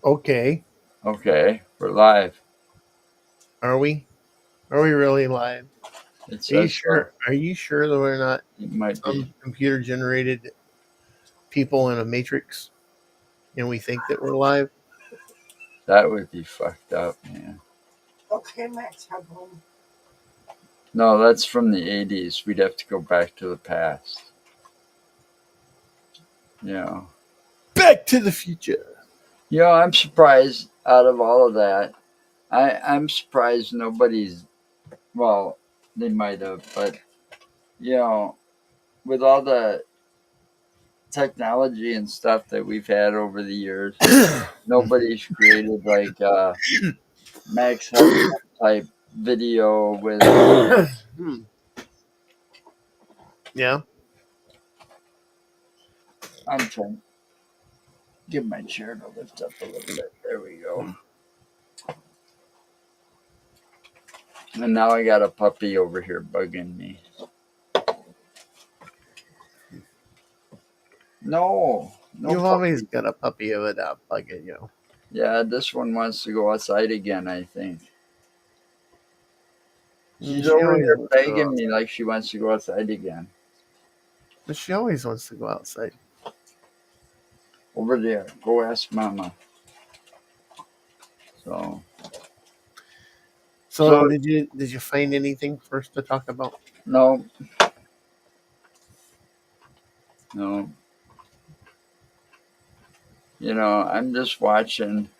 Okay. Okay, we're live. Are we? Are we really live? It Are you says so. sure? Are you sure that we're not It might be. some computer generated people in a matrix and we think that we're live? That would be fucked up, man. Okay, Max, have home. No, that's from the 80s. We'd have to go back to the past. You know. Back to the future. You know, I'm surprised out of all of that. I'm surprised nobody's, well, they might have, but, you know, with all the technology and stuff that we've had over the years, nobody's created like Max Headroom type video with. Yeah. I'm trying to get my chair to lift up a little bit. There we go. And now I got a puppy over here bugging me. No You've puppy. always got a puppy of it out bugging you. Yeah, this one wants to go outside again, I think. She's She over always here wants to go begging me outside. like she wants to go outside again. But she always wants to go outside. Over there. Go ask Mama. So did you find anything for us to talk about? No. You know, I'm just watching.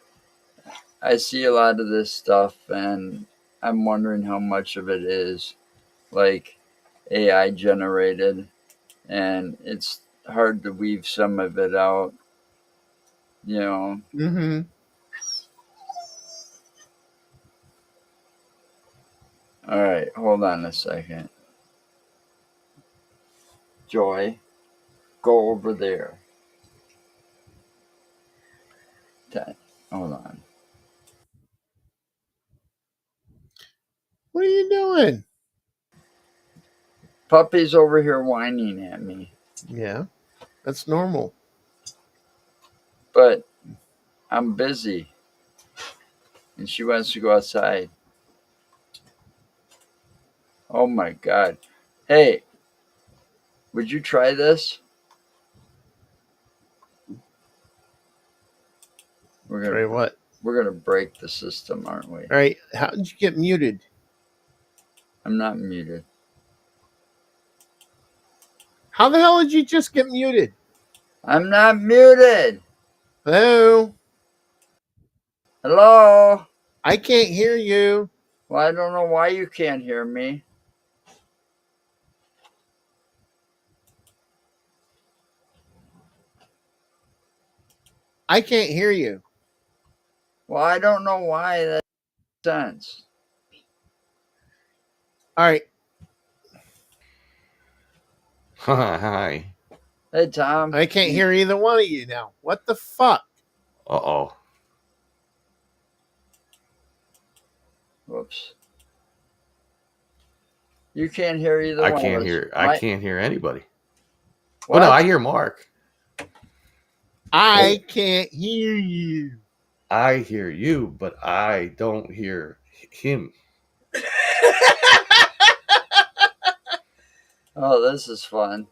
I see a lot of this stuff and I'm wondering how much of it is like AI generated, and it's hard to weave some of it out, you know. Mm-hmm. All right, hold on a second. Joy, go over there. Hold on. What are you doing? Puppy's over here whining at me. Yeah, that's normal. But I'm busy. And she wants to go outside. Oh my God. Hey, would you try this? Try what? We're gonna break the system, aren't we? All right. How did you get muted? I'm not muted. How the hell did you just get muted? I'm not muted. Hello? Hello? I can't hear you. Well, I don't know why you can't hear me. I can't hear you. Well, I don't know why that makes sense. All right. Hi. Hey, Tom. I can't hear either one of you now. What the fuck? Uh-oh. Whoops. You can't hear either I one can't of us. hear. I can't hear anybody. What? Oh no, I hear Mark. I can't hear you. I hear you, but I don't hear him. Oh, this is fun.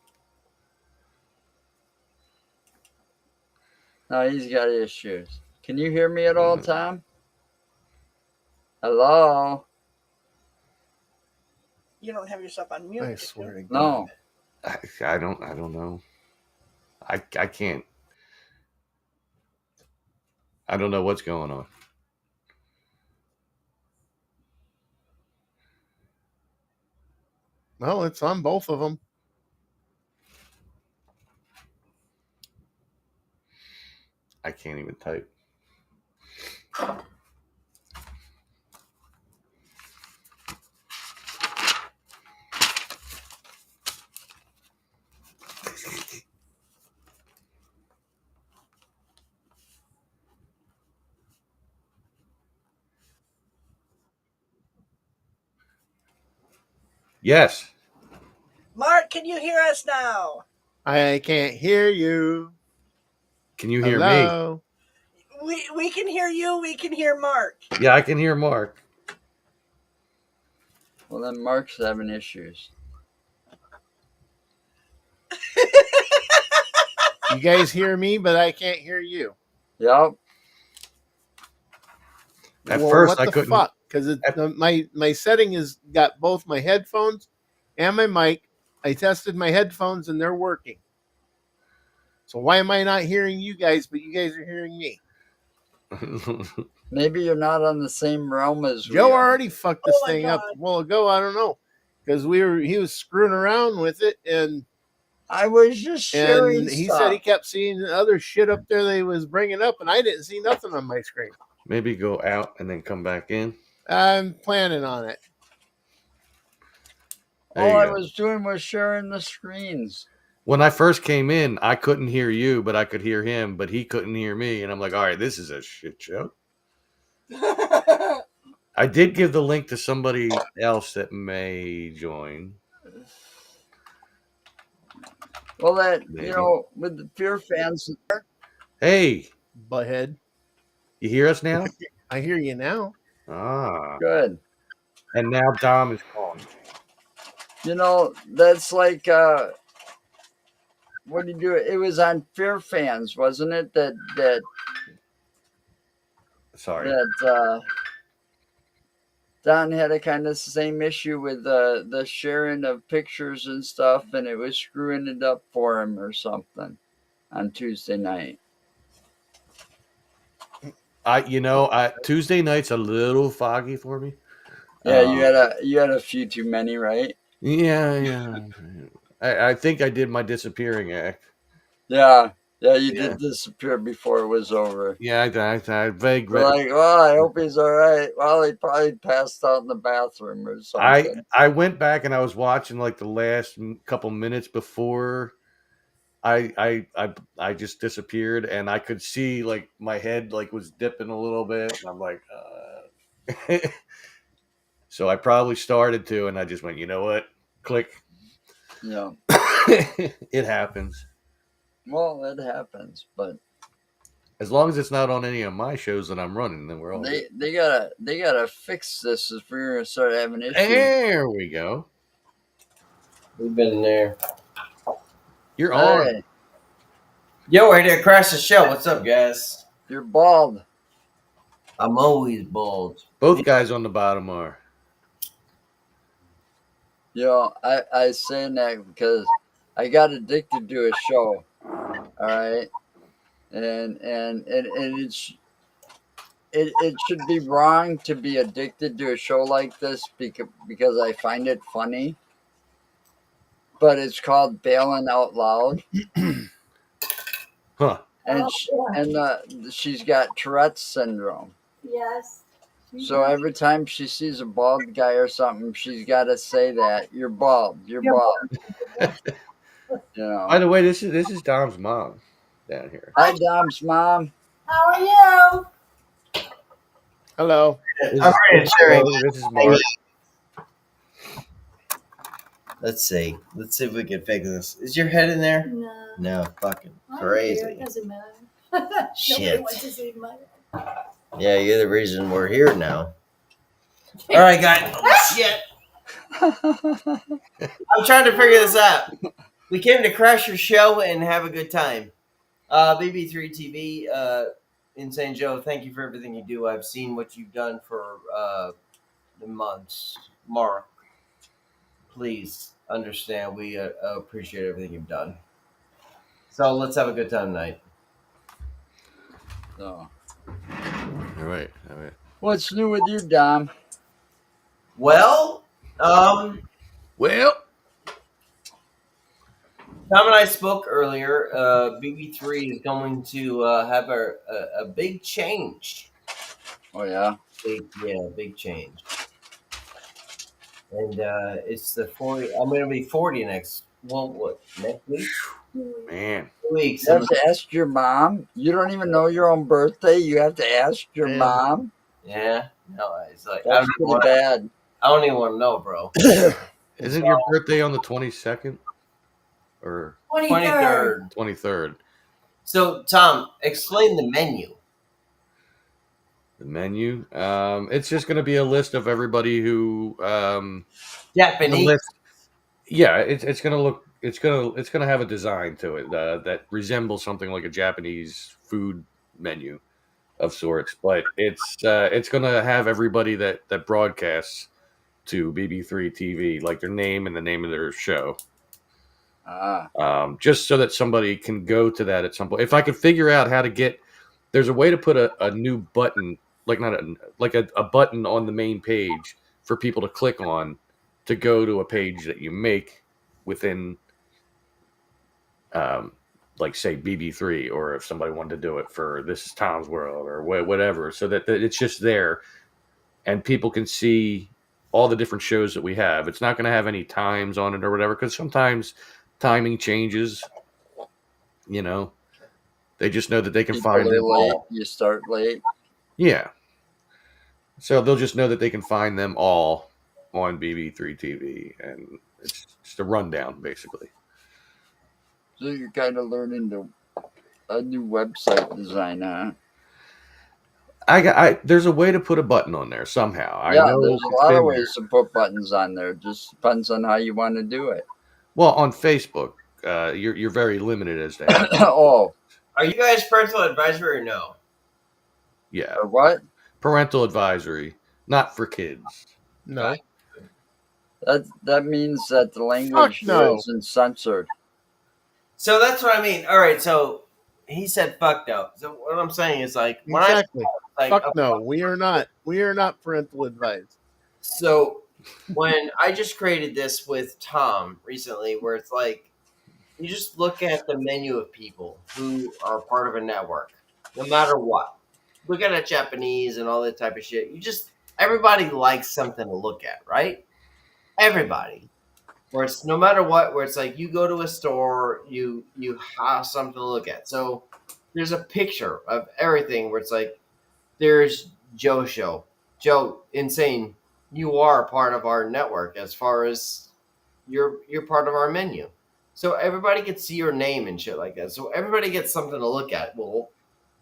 No, he's got issues. Can you hear me at all, Tom? Hello? You don't have yourself on mute. I swear to God. No. I don't know. I can't. I don't know what's going on. Well, it's on both of them. I can't even type. Yes. Mark, can you hear us now? I can't hear you. Can you hear Hello? We can hear you. We can hear Mark. Yeah, I can hear Mark. Well, then Mark's having issues. You guys hear me, but I can't hear you. Yep. At Well, first, what I the couldn't. fuck? Because my setting has got both my headphones and my mic. I tested my headphones and they're working. So why am I not hearing you guys, but you guys are hearing me? Maybe you're not on the same realm as we Joe are. already fucked this Oh my thing up God. a while ago. I don't know because he was screwing around with it and I was just sharing and he stuff. said he kept seeing other shit up there that he was bringing up, and I didn't see nothing on my screen. Maybe go out and then come back in. I'm planning on it. There All you I go. was doing was sharing the screens. When I first came in, I couldn't hear you, but I could hear him, but he couldn't hear me. And I'm like, all right, this is a shit show. I did give the link to somebody else that may join. Well, that, Maybe. you know, with the Fear fans, Hey, Butthead. you hear us now? I hear you now. Ah. good. And now Dom is calling. You know, that's like, what did you do? It was on Fear fans, wasn't it? That Sorry. Don had a kind of same issue with the sharing of pictures and stuff, and it was screwing it up for him or something on Tuesday night. Tuesday night's a little foggy for me. Yeah, you had a few too many, right? Yeah. I think I did my disappearing act. Yeah, you did disappear before it was over. Yeah, I vague. We're like, well, I hope he's all right. Well, he probably passed out in the bathroom or something. I went back and I was watching like the last couple minutes before I just disappeared, and I could see like my head like was dipping a little bit, and I'm like, so I probably started to, and I just went, you know what, click. Yeah. It happens. Well, it happens, but as long as it's not on any of my shows that I'm running, then we're all good. they gotta fix this if we're gonna start having issues. There we go. We've been there. You're on. Hey, Yo, we're here to crash the show. What's up, guys? you're bald. I'm always bald. Both guys on the bottom are. You know, I saying that because I got addicted to a show. All right, and it should be wrong to be addicted to a show like this because I find it funny. But it's called Bailing Out Loud. Huh. And she's got Tourette's syndrome. Yes. So every time she sees a bald guy or something, she's got to say that you're bald. You're bald. You know. By the way, this is Dom's mom down here. Hi, Dom's mom. How are you? Hello. I'm ready to share it. This is Mark. Let's see. Let's see if we can fix this. Is your head in there? No. No. Fucking I don't care. crazy. It doesn't matter. Shit. Nobody wants to see my Yeah, you're the reason we're here now. All right, guys. Shit. I'm trying to figure this out. We came to crash your show and have a good time. BB3 TV, Insane Joe, thank you for everything you do. I've seen what you've done for the months. Mark, please understand we appreciate everything you've done. So let's have a good time tonight. So, All right. what's new with you, Dom? Well, Well, Tom and I spoke earlier. BB3 is going to have a big change. Oh yeah. Big change. And it's the 40. I'm going to be 40 next week? man. 2 weeks. You have to ask your mom. You don't even know your own birthday. You have to ask your Yeah. mom. Yeah. No, it's like That's pretty bad. I don't even want to know, bro. Isn't your birthday on the 22nd or 23rd. 23rd? So, Tom, explain the menu. The menu. It's just going to be a list of everybody who. The Japanese. list. Yeah, it's going to look. It's gonna have a design to it that resembles something like a Japanese food menu of sorts, but it's going to have everybody that broadcasts to BB3 TV, like their name and the name of their show. Just so that somebody can go to that at some point. If I could figure out how to get, there's a way to put a new button, like not a button on the main page for people to click on to go to a page that you make within, like say BB3, or if somebody wanted to do it for This Is Tom's World or whatever, so that it's just there and people can see all the different shows that we have. It's not going to have any times on it or whatever, because sometimes timing changes. You know, they just know that they can People find are them late. all. You start late. Yeah. So they'll just know that they can find them all on BB3 TV, and it's just a rundown, basically. So you're kind of learning a new website design, huh? There's a way to put a button on there somehow. I Yeah, know there's a it's lot of in ways to put buttons on there. Just depends on how you want to do it. Well, on Facebook, you're very limited as to how. Oh, Are you guys parental advisory or no? Yeah, or what? parental advisory, not for kids. No. That means that the language Fuck no. isn't censored. So that's what I mean. All right, so he said fuck no. So what I'm saying is like when Exactly. I Fuck no. We are not. We are not parental advised. So when I just created this with Tom recently, where it's like you just look at the menu of people who are part of a network, no matter what. Look at a Japanese and all that type of shit. Everybody likes something to look at, right? Everybody. Where it's no matter what, where it's like you go to a store, you have something to look at. So there's a picture of everything where it's like there's Joe Show. Joe, insane. You are part of our network as far as you're part of our menu. So everybody can see your name and shit like that. So everybody gets something to look at. Well,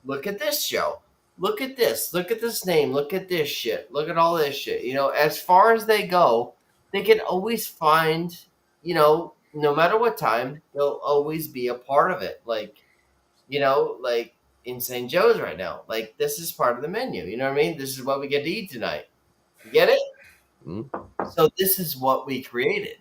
look at this show. Look at this. Look at this name. Look at this shit. Look at all this shit. You know, as far as they go, they can always find, you know, no matter what time, they'll always be a part of it. Like, you know, like in St. Joe's right now. Like, this is part of the menu. You know what I mean? This is what we get to eat tonight. You get it? Mm-hmm. So this is what we created.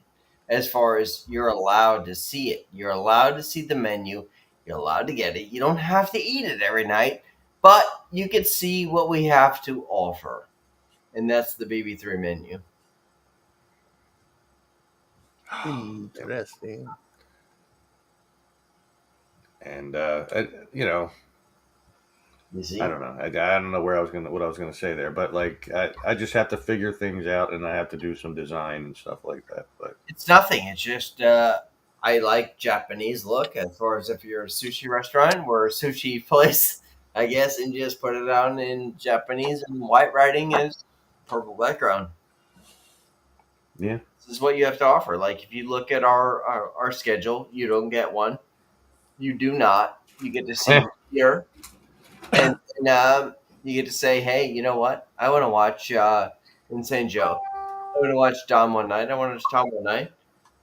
As far as you're allowed to see it. You're allowed to see the menu. You're allowed to get it. You don't have to eat it every night, but you can see what we have to offer. And that's the BB3 menu. Interesting. And you know, You see? I don't know. I don't know what I was gonna say there, but like I just have to figure things out, and I have to do some design and stuff like that. But It's nothing. It's just I like Japanese look as far as if you're a sushi restaurant or a sushi place, I guess, and just put it down in Japanese and white writing is purple background. yeah, This is what you have to offer. Like if you look at our schedule, you don't get one. You do not. You get to see here, and you get to say, hey, you know what? I want to watch Insane Joe. I want to watch Dom one night. I want to watch Tom one night.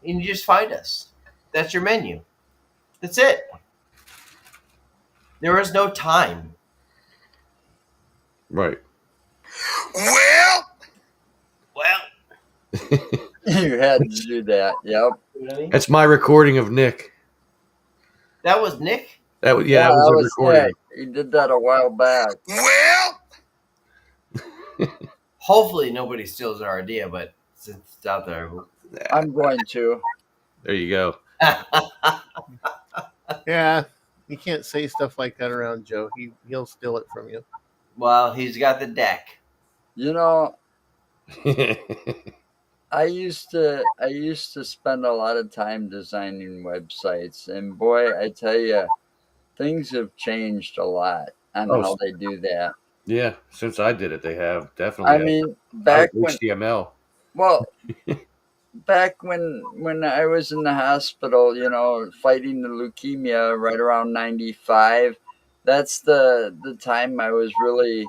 And you just find us. That's your menu. That's it. There is no time. right. Well, You had to do that. Yep. you know what I mean? That's my recording of Nick. That was Nick. That was that was a recording. Nick. He did that a while back. Hopefully nobody steals our idea, but since it's out there. I'm going to. There you go. Yeah, you can't say stuff like that around Joe. He'll steal it from you. Well, he's got the deck. You know, I used to spend a lot of time designing websites, and boy, I tell you, things have changed a lot on Oh, how they do that. Yeah, since I did it, they have definitely. I mean, back when HTML. well, back when I was in the hospital, you know, fighting the leukemia right around 95, that's the time I was really,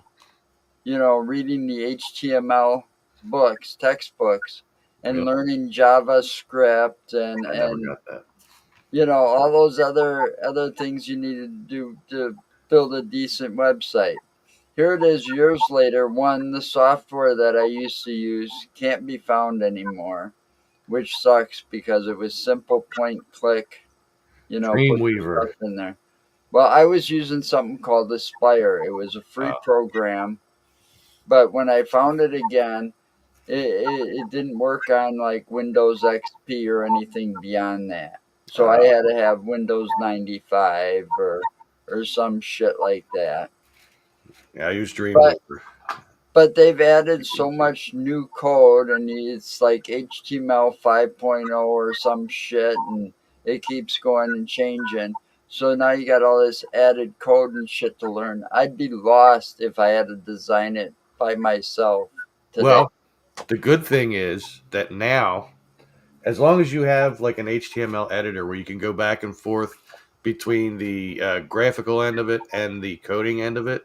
reading the HTML books, textbooks, and Yep. learning JavaScript and I never got that. all those other things you need to do to build a decent website. Here it is years later. One, the software that I used to use can't be found anymore, which sucks because it was simple point click, put Dreamweaver. stuff in there. Well, I was using something called Aspire. It was a free Oh. program, but when I found it again, it didn't work on like Windows XP or anything beyond that. So I had to have Windows 95 or some shit like that. Yeah, I use Dreamweaver. But they've added so much new code, and it's like HTML 5.0 or some shit, and it keeps going and changing. So now you got all this added code and shit to learn. I'd be lost if I had to design it by myself today. Well, the good thing is that now, as long as you have like an HTML editor where you can go back and forth between the graphical end of it and the coding end of it,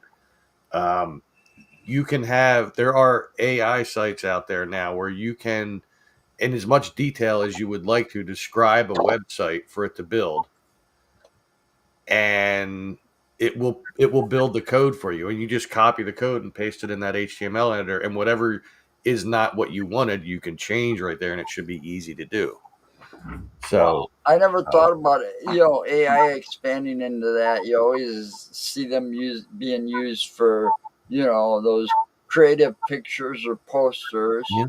you can have, there are AI sites out there now where you can, in as much detail as you would like to, describe a website for it to build, and it will build the code for you, and you just copy the code and paste it in that HTML editor, and whatever is not what you wanted, you can change right there, and it should be easy to do. So I never thought about it. AI expanding into that. You always see them being used for those creative pictures or posters, Yeah.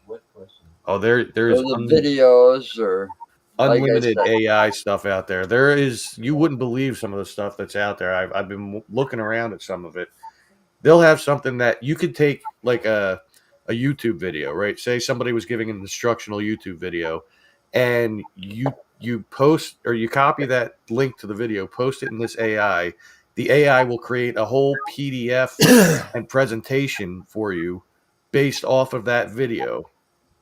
What question? oh, there's or the videos, or unlimited like I said. AI stuff out there. There is, you wouldn't believe some of the stuff that's out there. I've been looking around at some of it. They'll have something that you could take like a YouTube video, right? Say somebody was giving an instructional YouTube video, and you post or you copy that link to the video, post it in this AI. The AI will create a whole PDF and presentation for you based off of that video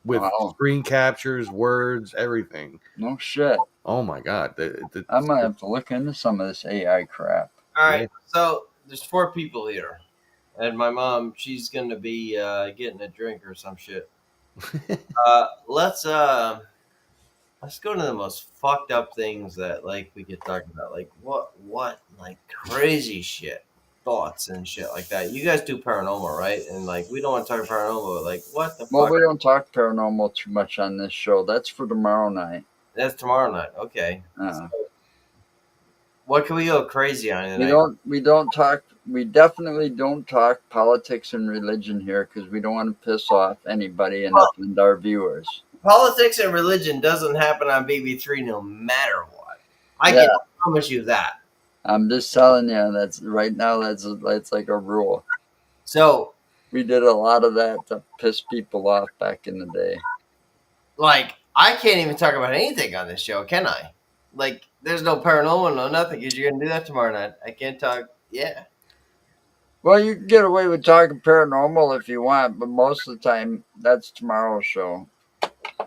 with Wow. screen captures, words, everything. No shit. Oh my God. I'm gonna have to look into some of this AI crap. All right, so there's 4 people here, and my mom, she's gonna be getting a drink or some shit. Let's go to the most fucked up things that like we could talk about, like what like crazy shit, thoughts and shit like that. You guys do paranormal, right? And like we don't want to talk paranormal. Like what the Well, fuck? we don't talk paranormal too much on this show. That's for tomorrow night. That's tomorrow night. Okay. Uh, What can we go crazy on tonight? we definitely don't talk politics and religion here because we don't want to piss off anybody and offend our viewers. Politics and religion doesn't happen on BB3 no matter what. I can promise you that. I'm just telling you, that's right now. That's like a rule. So, We did a lot of that to piss people off back in the day. like, I can't even talk about anything on this show, can I? Like, there's no paranormal, no nothing, because you're going to do that tomorrow night. I can't talk. Yeah. Well, you can get away with talking paranormal if you want, but most of the time, that's tomorrow's show.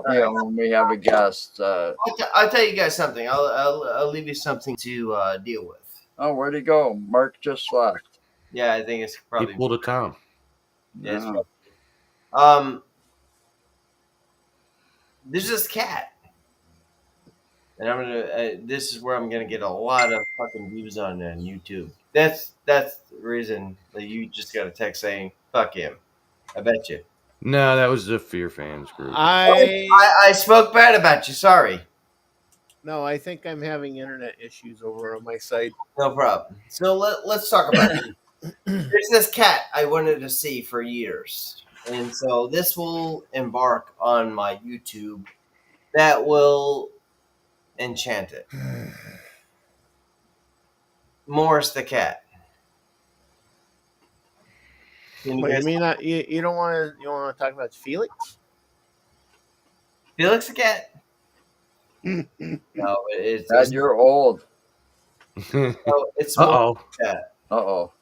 When we have a guest. I'll tell you guys something. I'll leave you something to deal with. Oh, where'd he go? Mark just left. Yeah, I think it's He probably. pulled a Tom. Yeah, it's Yeah. probably- there's this cat, and I'm gonna. This is where I'm gonna get a lot of fucking views on YouTube. That's the reason that you just got a text saying "fuck him." I bet you. No, that was the Fear Fans group. I spoke bad about you. Sorry. No, I think I'm having internet issues over on my side. No problem. So let's talk about it. There's this cat I wanted to see for years. And so this will embark on my YouTube that will enchant it. Morris the cat. Can you But guys- you mean you don't want to talk about Felix? Felix the cat? No, it's Dad, you're old. it's Uh-oh. cat. Uh-oh.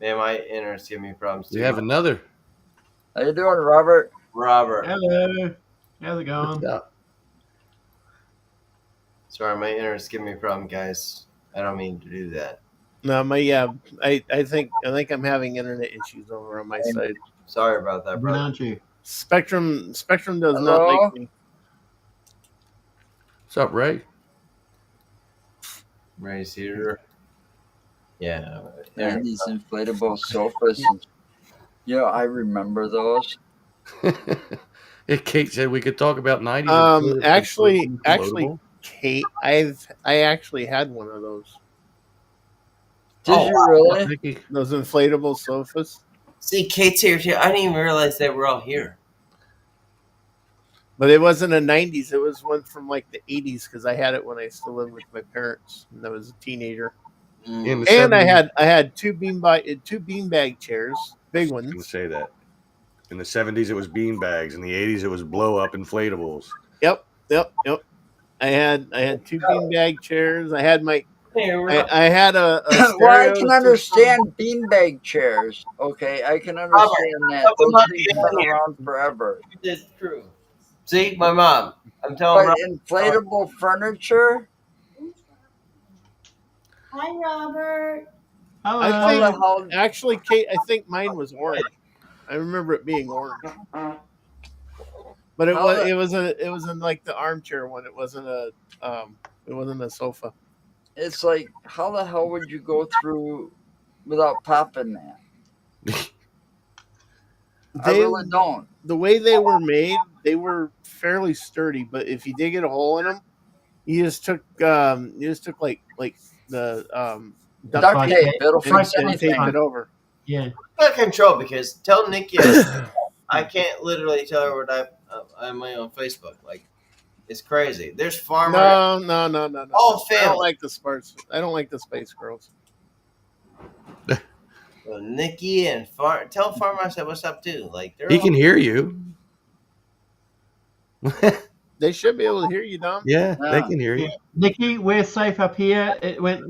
Man, my internet's giving me problems too. We have another. How you doing, Robert? Robert. Hello. How's it going? Yeah. Sorry, my internet's giving me a problem, guys. I don't mean to do that. No, I think I'm having internet issues over on my side. Sorry about that, When brother. aren't you? Spectrum does not Hello? like me. What's up, Ray? Ray's here. Yeah. And these inflatable sofas. I remember those. Yeah, Kate said we could talk about 90s. Actually, floatable. Kate, I actually had one of those. Did Oh, you wow. really? Nikki. Those inflatable sofas. See, Kate's here too. I didn't even realize they were all here. But it wasn't a '90s. It was one from like the '80s because I had it when I still lived with my parents and I was a teenager. In the And 70s, I had two beanbag chairs, big I was gonna ones. say that. In the 70s, it was bean bags. In the 80s, it was blow up inflatables. Yep. I had two beanbag chairs. I had my I had a Well, I stereo can system. understand beanbag chairs. Okay, I can understand that. Robert, Those come things on, been here. around forever. That's true. See, my mom. I'm telling But her. inflatable furniture? Hi, Robert. Hello. I How think- the hell? Actually, Kate, I think mine was orange. I remember it being orange. But How it wasn't like the armchair one. It wasn't a sofa. It's like, how the hell would you go through without popping that? I They really don't. the way they were made, they were fairly sturdy. But if you did get a hole in them, you just took like the Duct Like tape. that. It'll and fix tape anything. it over. Yeah. Got control because tell Nikki I can't literally tell her what I'm on Facebook. Like, it's crazy. There's farmer. No. Oh, I fail. don't like the Sparks. I don't like the Space Girls. Well, Nikki and tell Farmer I said what's up too. Like they're He all- can hear you. They should be able to hear you, Dom. Yeah, they Yeah. can hear you. Nikki, we're safe up here. It went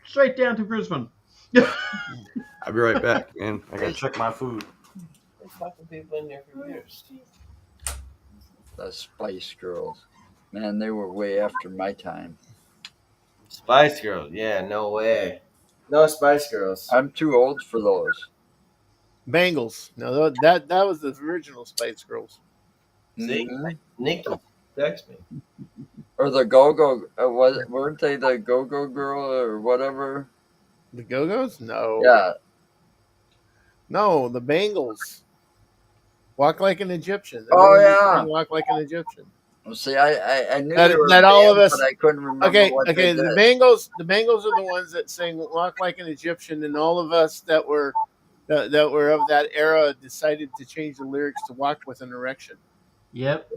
straight down to Brisbane. I'll be right back, man. I gotta check my food. There's fucking people in there for years. The Spice Girls. Man, they were way after my time. Spice Girls, yeah, no way. No Spice Girls. I'm too old for those. Bangles. No, that was the original Spice Girls. See? Mhm. Nikki, text me. Or the Go-Go. Weren't they the Go-Go Girl or whatever? The Go-Go's? No. Yeah. No, the Bangles. Walk like an Egyptian. They Oh, were yeah. saying Walk like an Egyptian. Well, see, I knew That- they were that a all of band, us- but I couldn't remember Okay, what they okay. did. The Bangles are the ones that sing "Walk Like an Egyptian," and all of us that were of that era decided to change the lyrics to "Walk with an Erection." Yep.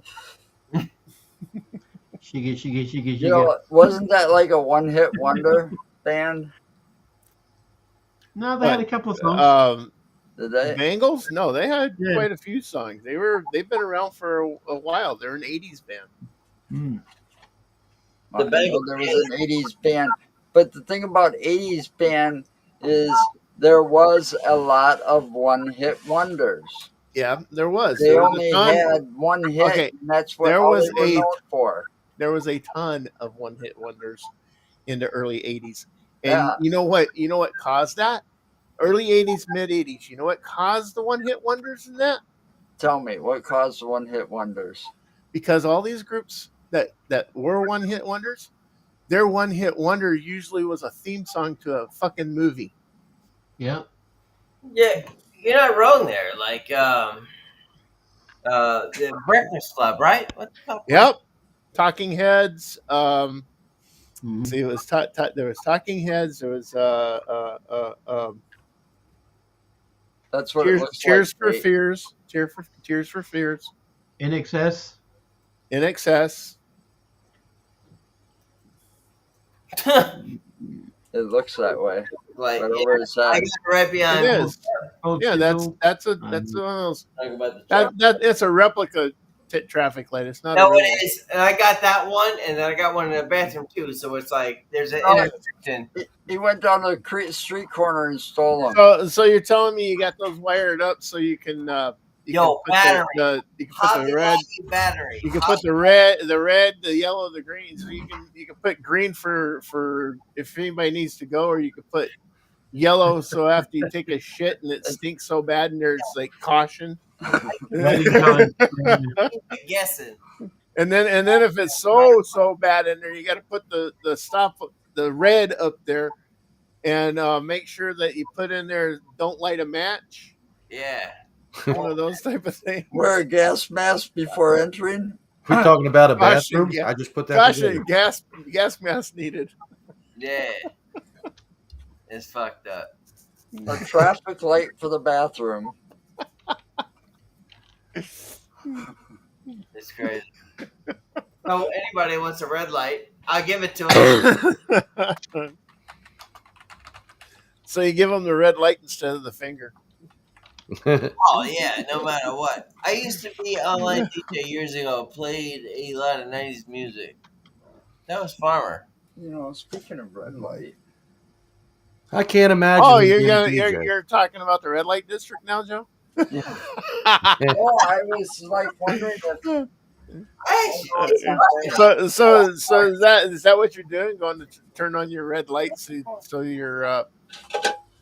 Shiggy. You know, wasn't that like a one-hit wonder band? No, they had a couple of songs. Did The they? Bangles? No, they had Yeah. quite a few songs. They've been around for a while. They're an '80s band. Mm. The I know Bangles there was an '80s band, but the thing about '80s band is there was a lot of one-hit wonders. Yeah, there was. They There was only a ton, had one hit, Okay, and that's what there all was they were a- known for. there was a ton of one-hit wonders in the early '80s. And Yeah. you know what? You know what caused that? Early '80s, mid '80s. You know what caused the one-hit wonders in that? Tell me, what caused one-hit wonders? Because all these groups that were one-hit wonders, their one-hit wonder usually was a theme song to a fucking movie. Yep. Yeah, you're not wrong there. Like the Breakfast Club, right? What the fuck? Yep. Talking Heads. Mhm. See, it was there was Talking Heads. There was That's what it looks Cheers like. for Fears. Tears for Fears. In excess. In Excess. It looks that way. like Right yeah, over his I head. got it right behind. It is. Old Yeah, that's Chisel. that's one of those. Talking about the truck. That it's a replica traffic light. It's not. No, a real it is, and I got that one, and then I got one in the bathroom too. So it's like there's an Oh. intersection. He went down the street corner and stole them. So you're telling me you got those wired up so you can Yo, can put battery. you can put Hot the red. battery. You can put the red, the yellow, the green. So you can put green for if anybody needs to go, or you can put yellow so after you take a shit and it stinks so bad and there's like caution. Ready time. guessing. And then if it's so bad in there, you got to put the red up there, and make sure that you put in there. Don't light a match. Yeah. One of those type of things. Wear a gas mask before entering. We're talking about a Caution, bathroom. yeah. I just put that Gosh, together. gas mask needed. Yeah. It's fucked up. A traffic light for the bathroom. It's crazy. So anybody wants a red light, I'll give it to them. So you give them the red light instead of the finger. Oh yeah, no matter what. I used to be online DJ years ago. Played a lot of '90s music. That was Farmer. You know, speaking of red light, I can't imagine. Oh, him being a DJ. you're talking about the red light district now, Joe? yeah. Oh, I was like wondering if So is that what you're doing? Going to turn on your red light so you're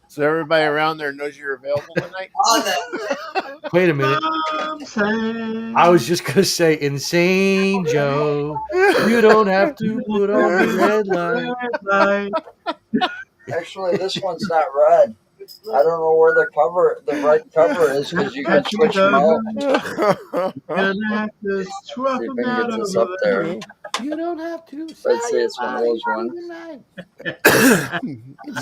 so everybody around there knows you're available tonight? Wait a minute. I was just gonna say, insane Joe. You don't have to put on the red light. actually this one's not red. I don't know where the red cover is because you can switch them out. Gonna have to swap See if them I can out get this over up there. You don't have to. Let's see, it's one of those ones that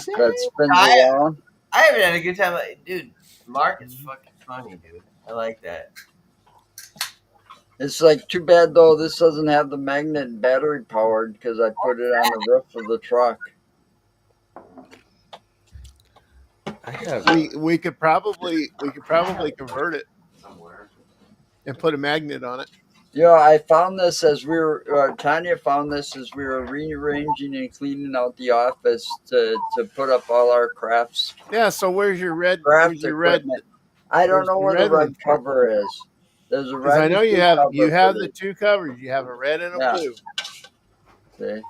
spins I- around. I haven't had a good time. Dude, Mark is fucking funny, dude. I like that. It's like too bad though. This doesn't have the magnet and battery powered because I put it on the roof of the truck. I have we could probably convert it and put a magnet on it. Yeah, I found this as we were. Tanya found this as we were rearranging and cleaning out the office to put up all our crafts. Yeah. So where's your red? Craft Where's your red? equipment. I don't know where the red cover is. There's a Because red. I know you and have blue cover have for the two covers. You have a red and a Yeah. blue. See?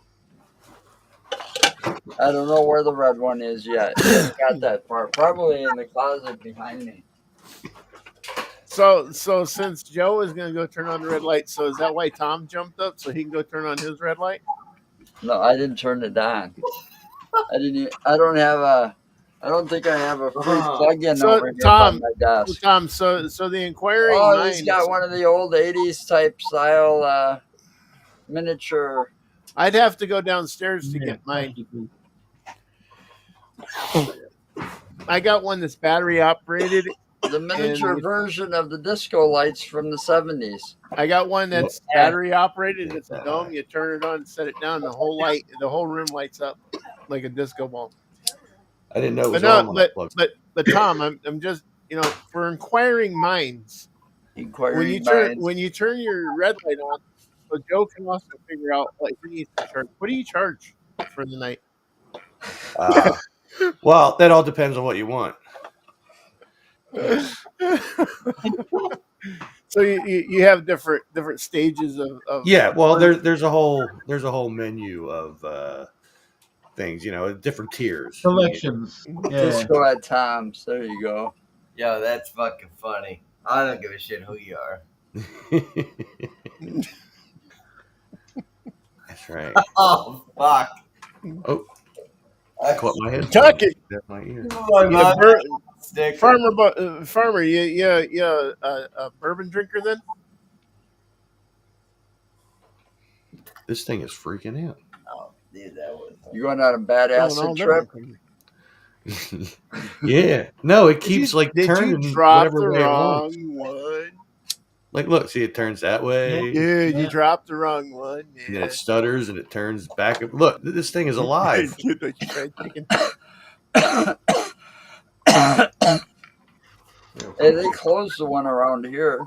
I don't know where the red one is yet. I haven't got that far. Probably in the closet behind me. So since Joe is going to go turn on the red light, so is that why Tom jumped up so he can go turn on his red light? No, I didn't turn it on. I didn't. I don't have a. I don't think I have a free plug-in So, over here Tom- by my desk. Tom, so the inquiring Oh, mind. he's got one of the old '80s type style miniature. I'd have to go downstairs to get mine. I got one that's battery operated. The miniature And- version of the disco lights from the '70s. I got one that's battery operated. It's a dome. You turn it on, set it down, the whole room lights up like a disco ball. I didn't know it was But all no, my plugs. but Tom, I'm just for inquiring minds. Inquiry When you turn your red light on, so Joe can also figure out what he needs to charge. What do you charge for the night? Well, that all depends on what you want. So you have different stages of Yeah, well, there's a whole menu of things, different tiers. Selections. Yeah. Disco at Tom's. There you go. Yo, that's fucking funny. I don't give a shit who you are. That's right. Oh fuck. Oh, I caught my head. Kentucky. That's my ear. Yeah, Sticker. farmer, you a bourbon drinker then? This thing is freaking out. Oh, dude, that was. You going on a bad acid No, trip? Yeah. No, it keeps Did you turning drop whatever the way it wants. wrong one? Like, look, see, it turns that way, Dude, you dropped the wrong one. and then it stutters and it turns back. Look, this thing is alive. Kid, what you tried taking? Hey, they closed the one around here.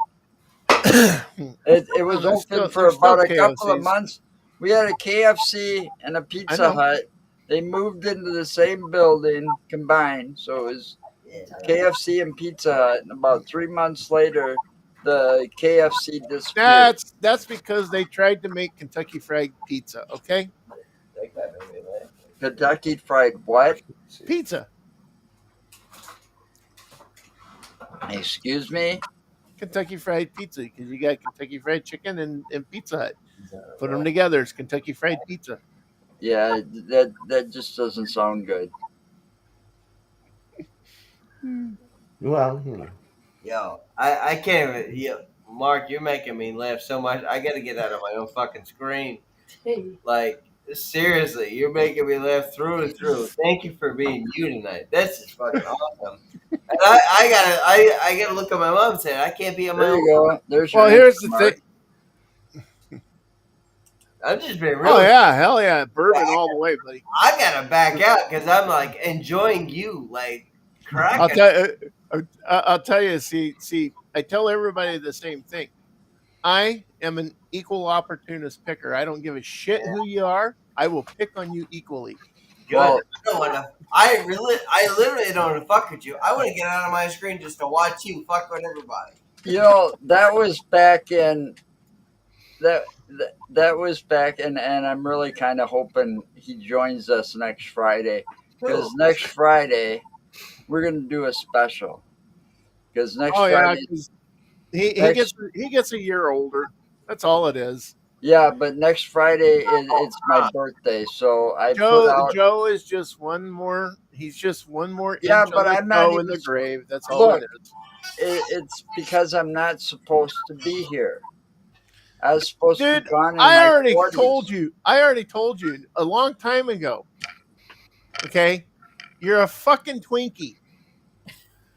It was There's open still- for there's about a still couple of KFCs. months. We had a KFC and a Pizza know. Hut. They moved into the same building combined, so it was KFC and Pizza Hut, and about 3 months later, the KFC disappeared. That's because they tried to make Kentucky Fried Pizza. Okay, Kentucky Fried what? pizza. Excuse me? Kentucky Fried Pizza because you got Kentucky Fried Chicken and Pizza Hut. Put them together. It's Kentucky Fried Pizza. Yeah, that just doesn't sound good. Well, you know. Yo, I can't even. Yo, Mark, you're making me laugh so much. I got to get out of my own fucking screen. Like, seriously, you're making me laugh through and through. Thank you for being you tonight. This is fucking awesome. And I gotta look at my mom and say I can't be on my There own. you go. There's your Well, here's the answer, Mark. thing. I'm just being Oh real. yeah, hell yeah, bourbon all the way, buddy. I gotta back out because I'm like enjoying you, like I'll cracking. I'll tell you. See, I tell everybody the same thing. I am an equal opportunist picker. I don't give a shit who you are. I will pick on you equally. Good. Well- I don't want to. I literally don't want to fuck with you. I want to get out of my screen just to watch you fuck with everybody. You know, that was back in that was back in, and I'm really kind of hoping he joins us next Friday, because next Friday we're gonna do a special. Because next Oh yeah, Friday, 'cause he Next- gets a year older. That's all it is. yeah, but next Friday it's my birthday, so I put out. Joe is just one more. He's just one more Yeah, inch but on the I'm not toe in even- the grave. That's all Look. it is. It's because I'm not supposed to be here. I was supposed to Dude, be gone in I my already 40s. told you. I already told you a long time ago. Okay, you're a fucking Twinkie.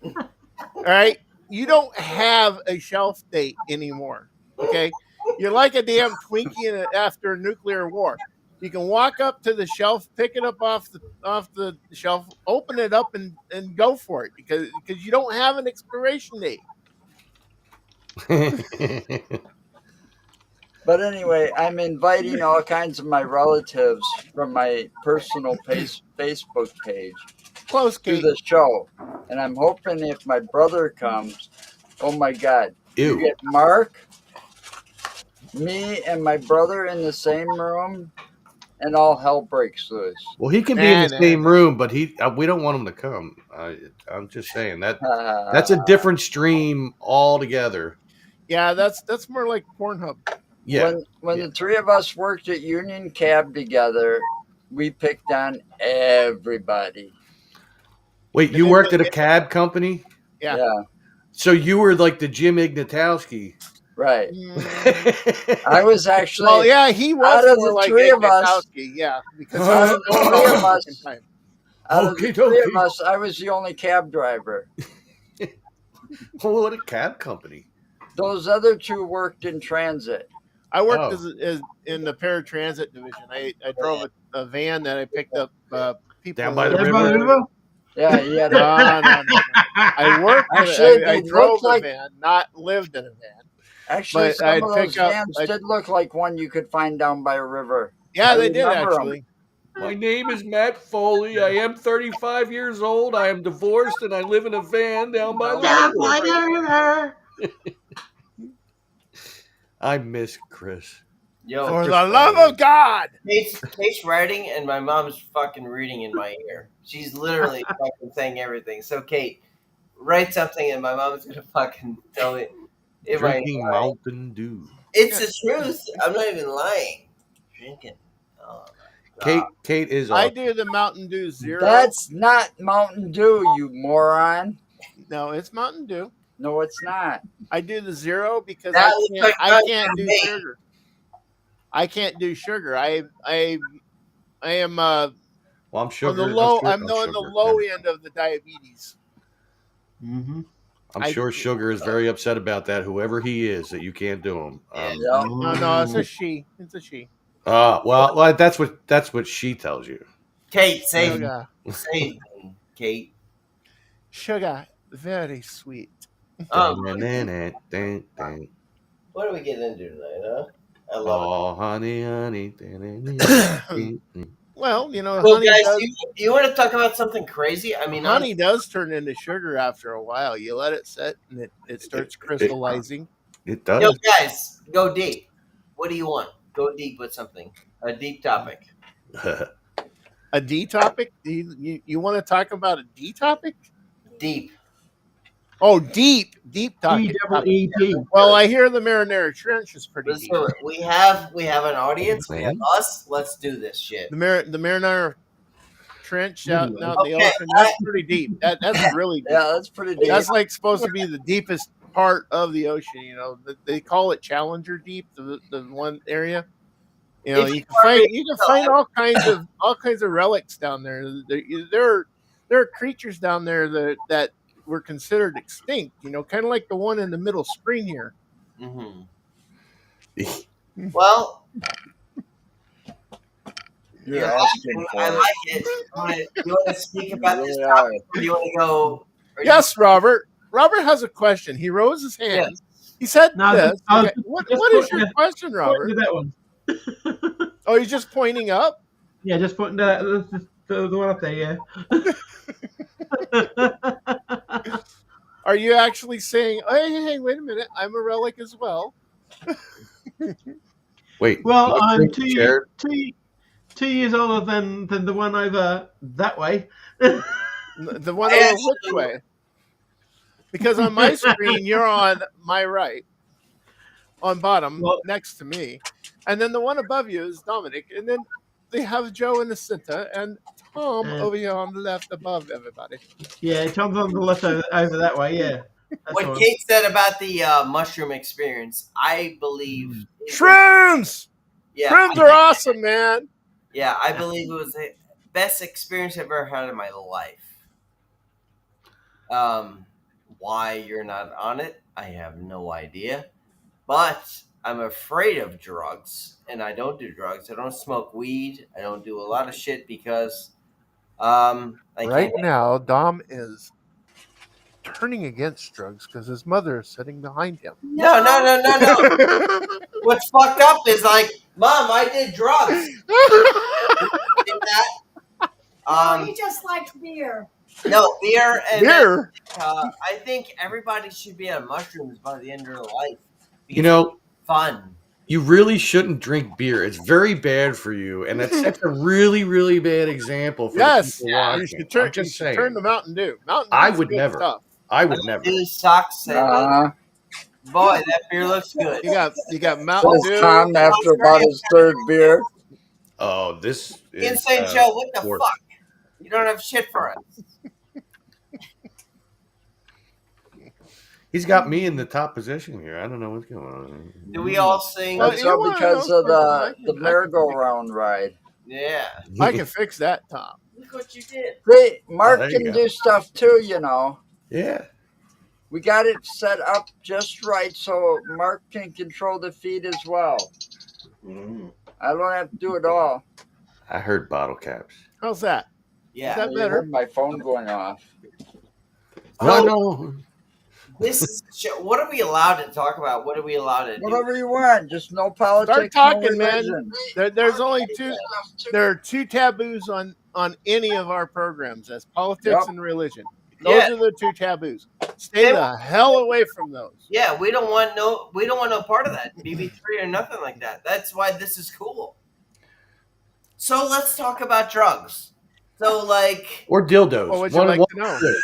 All right, you don't have a shelf date anymore. Okay, you're like a damn Twinkie after a nuclear war. You can walk up to the shelf, pick it up off the shelf, open it up, and go for it because you don't have an expiration date. But anyway, I'm inviting all kinds of my relatives from my personal Facebook page Close, to Kate. the show. And I'm hoping if my brother comes, oh my God, you Ew. get Mark, me, and my brother in the same room, and all hell breaks loose. Well, he can be in the Nah, same room, but we don't want him to come. I'm just saying that's That's a different stream altogether. Yeah, that's more like Pornhub. Yeah. When the three of us worked at Union Cab together, we picked on everybody. Wait, you then worked the- at a cab company? Yeah. So you were like the Jim Ignatowski. Right. Mm. I was actually Well, yeah, he was Out of more the like three of us- Ignatowski, yeah, because Out he of the was three of the us- fucking time. out of the Okie three of dokie. us, I was the only cab driver. Well, what a cab company. Those other two worked in transit. I worked Oh. as in the paratransit division. I drove a van that I picked up people Down by the Down river. by the river? Yeah, he had No, a, no. I worked. Actually, I they drove looked a like- van, not lived in a van. actually But some I'd of those pick up- vans I'd- did look like one you could find down by a river. Yeah, I they did remember 'em. actually. My name is Matt Foley. I am 35 years old. I am divorced and I live in a van down by the Down river. by the river. I miss Chris. Yo, For the love of God. Kate's writing and my mom's fucking reading in my ear. She's literally fucking saying everything. So Kate, write something and my mom's gonna fucking tell me. If I, Drinking Mountain Dew. it's the truth. I'm not even lying. Drinking. Oh, my God. Kate is I off. do the Mountain Dew Zero. That's not Mountain Dew, you moron. No, it's Mountain Dew. No, it's not. I do the Zero because That I looks can't, like I nothing can't to do me. sugar. I can't do sugar. I am Well, I'm sugar. on the low. I'm sugar. on the low end of the diabetes. Mm-hmm. I'm I- sure Sugar is very upset about that. Whoever he is, that you can't do him. Yeah. No, it's a she. It's a she. Well, that's what she tells you. Kate, say Sugar, say Kate. sugar, very sweet. Dun. What are we getting into tonight, huh? I love Oh, honey, honey. Well, Well, honey guys, does, you want to talk about something crazy? I mean, honey does turn into sugar after a while. You let it sit, and it starts crystallizing. It yo, does. guys, go deep. What do you want? Go deep with something. A deep topic. A D topic? You want to talk about a D topic? Deep. Oh, deep topic. E-double-E-P. Well, I hear the Marinara Trench is pretty deep. Listen, we have an audience. We have Man. us. Let's do this shit. The Marinara Trench out in the Okay, ocean, that's pretty deep. That's really deep. Yeah, that's pretty deep. That's like supposed to be the deepest part of the ocean. They call it Challenger Deep, the one area. If You you can find all kinds of relics down there. There are creatures down there that were considered extinct. Kind of like the one in the middle screen here. Mm-hmm. Well, You're asking for I it. like it. You want to speak about You this really topic, or do you want to go? Yes, Robert. Robert has a question. He rose his hand. Yes. He said No, this. I was Okay, What just is putting your question, Put Robert? to that one. Oh, he's just pointing up? Yeah, just putting the one up there. Yeah. Are you actually saying, oh, hey, wait a minute, I'm a relic as well? Wait. Well, what I'm drink two, you shared? 2 years older than the one over that way. The one over which way? Because on my screen, you're on my right, on bottom, Well- next to me. And then the one above you is Dominic. And then they have Joe in the center and Tom over here on the left above everybody. Yeah, Tom's on the left over that way. Yeah. That's What all. Kate said about the mushroom experience, I believe. Shrooms! Yeah, Shrooms are awesome, man. yeah, I believe it was the best experience I've ever had in my life. Why you're not on it, I have no idea. But I'm afraid of drugs, and I don't do drugs. I don't smoke weed. I don't do a lot of shit because I Right can't. now, Dom is turning against drugs because his mother is sitting behind him. No. What's fucked up is like, Mom, I did drugs. Did that. He just likes beer. No beer and Beer? I think everybody should be on mushrooms by the end of their life. You know, Fun. you really shouldn't drink beer. It's very bad for you, and that sets a really, really bad example for Yes. the people You watching. should turn, I'm just saying. turn to Mountain Dew. Mountain I Dew's would good never. stuff. I would never. Dude, socks. Boy, that beer looks good. You got Mountain Says Dew. Tom after about his third beer. Oh, this is Insane Joe, what the fourth. fuck? You don't have shit for us. He's got me in the top position here. I don't know what's going on. Do we all sing? Well, That's you all wanna because know of something? the merry-go-round ride. Yeah. I can fix that, Tom. Look what you did. See, Mark there you can go. do stuff too, you know. Yeah. We got it set up just right so Mark can control the feed as well. I don't have to do it all. I heard bottle caps. How's that? Yeah. That You better? heard my phone going off. No. This is what are we allowed to talk about? What are we allowed to do? Whatever you want, just no politics. Start talking, no man. religion. There's only two. There are two taboos on any of our programs. That's politics Yep. and religion. Those Yeah. are the two taboos. Stay the hell away from those. Yeah, we don't want no part of that. BB3 or nothing like that. That's why this is cool. So let's talk about drugs. So like Or dildos. What would you One- like one to know? of those.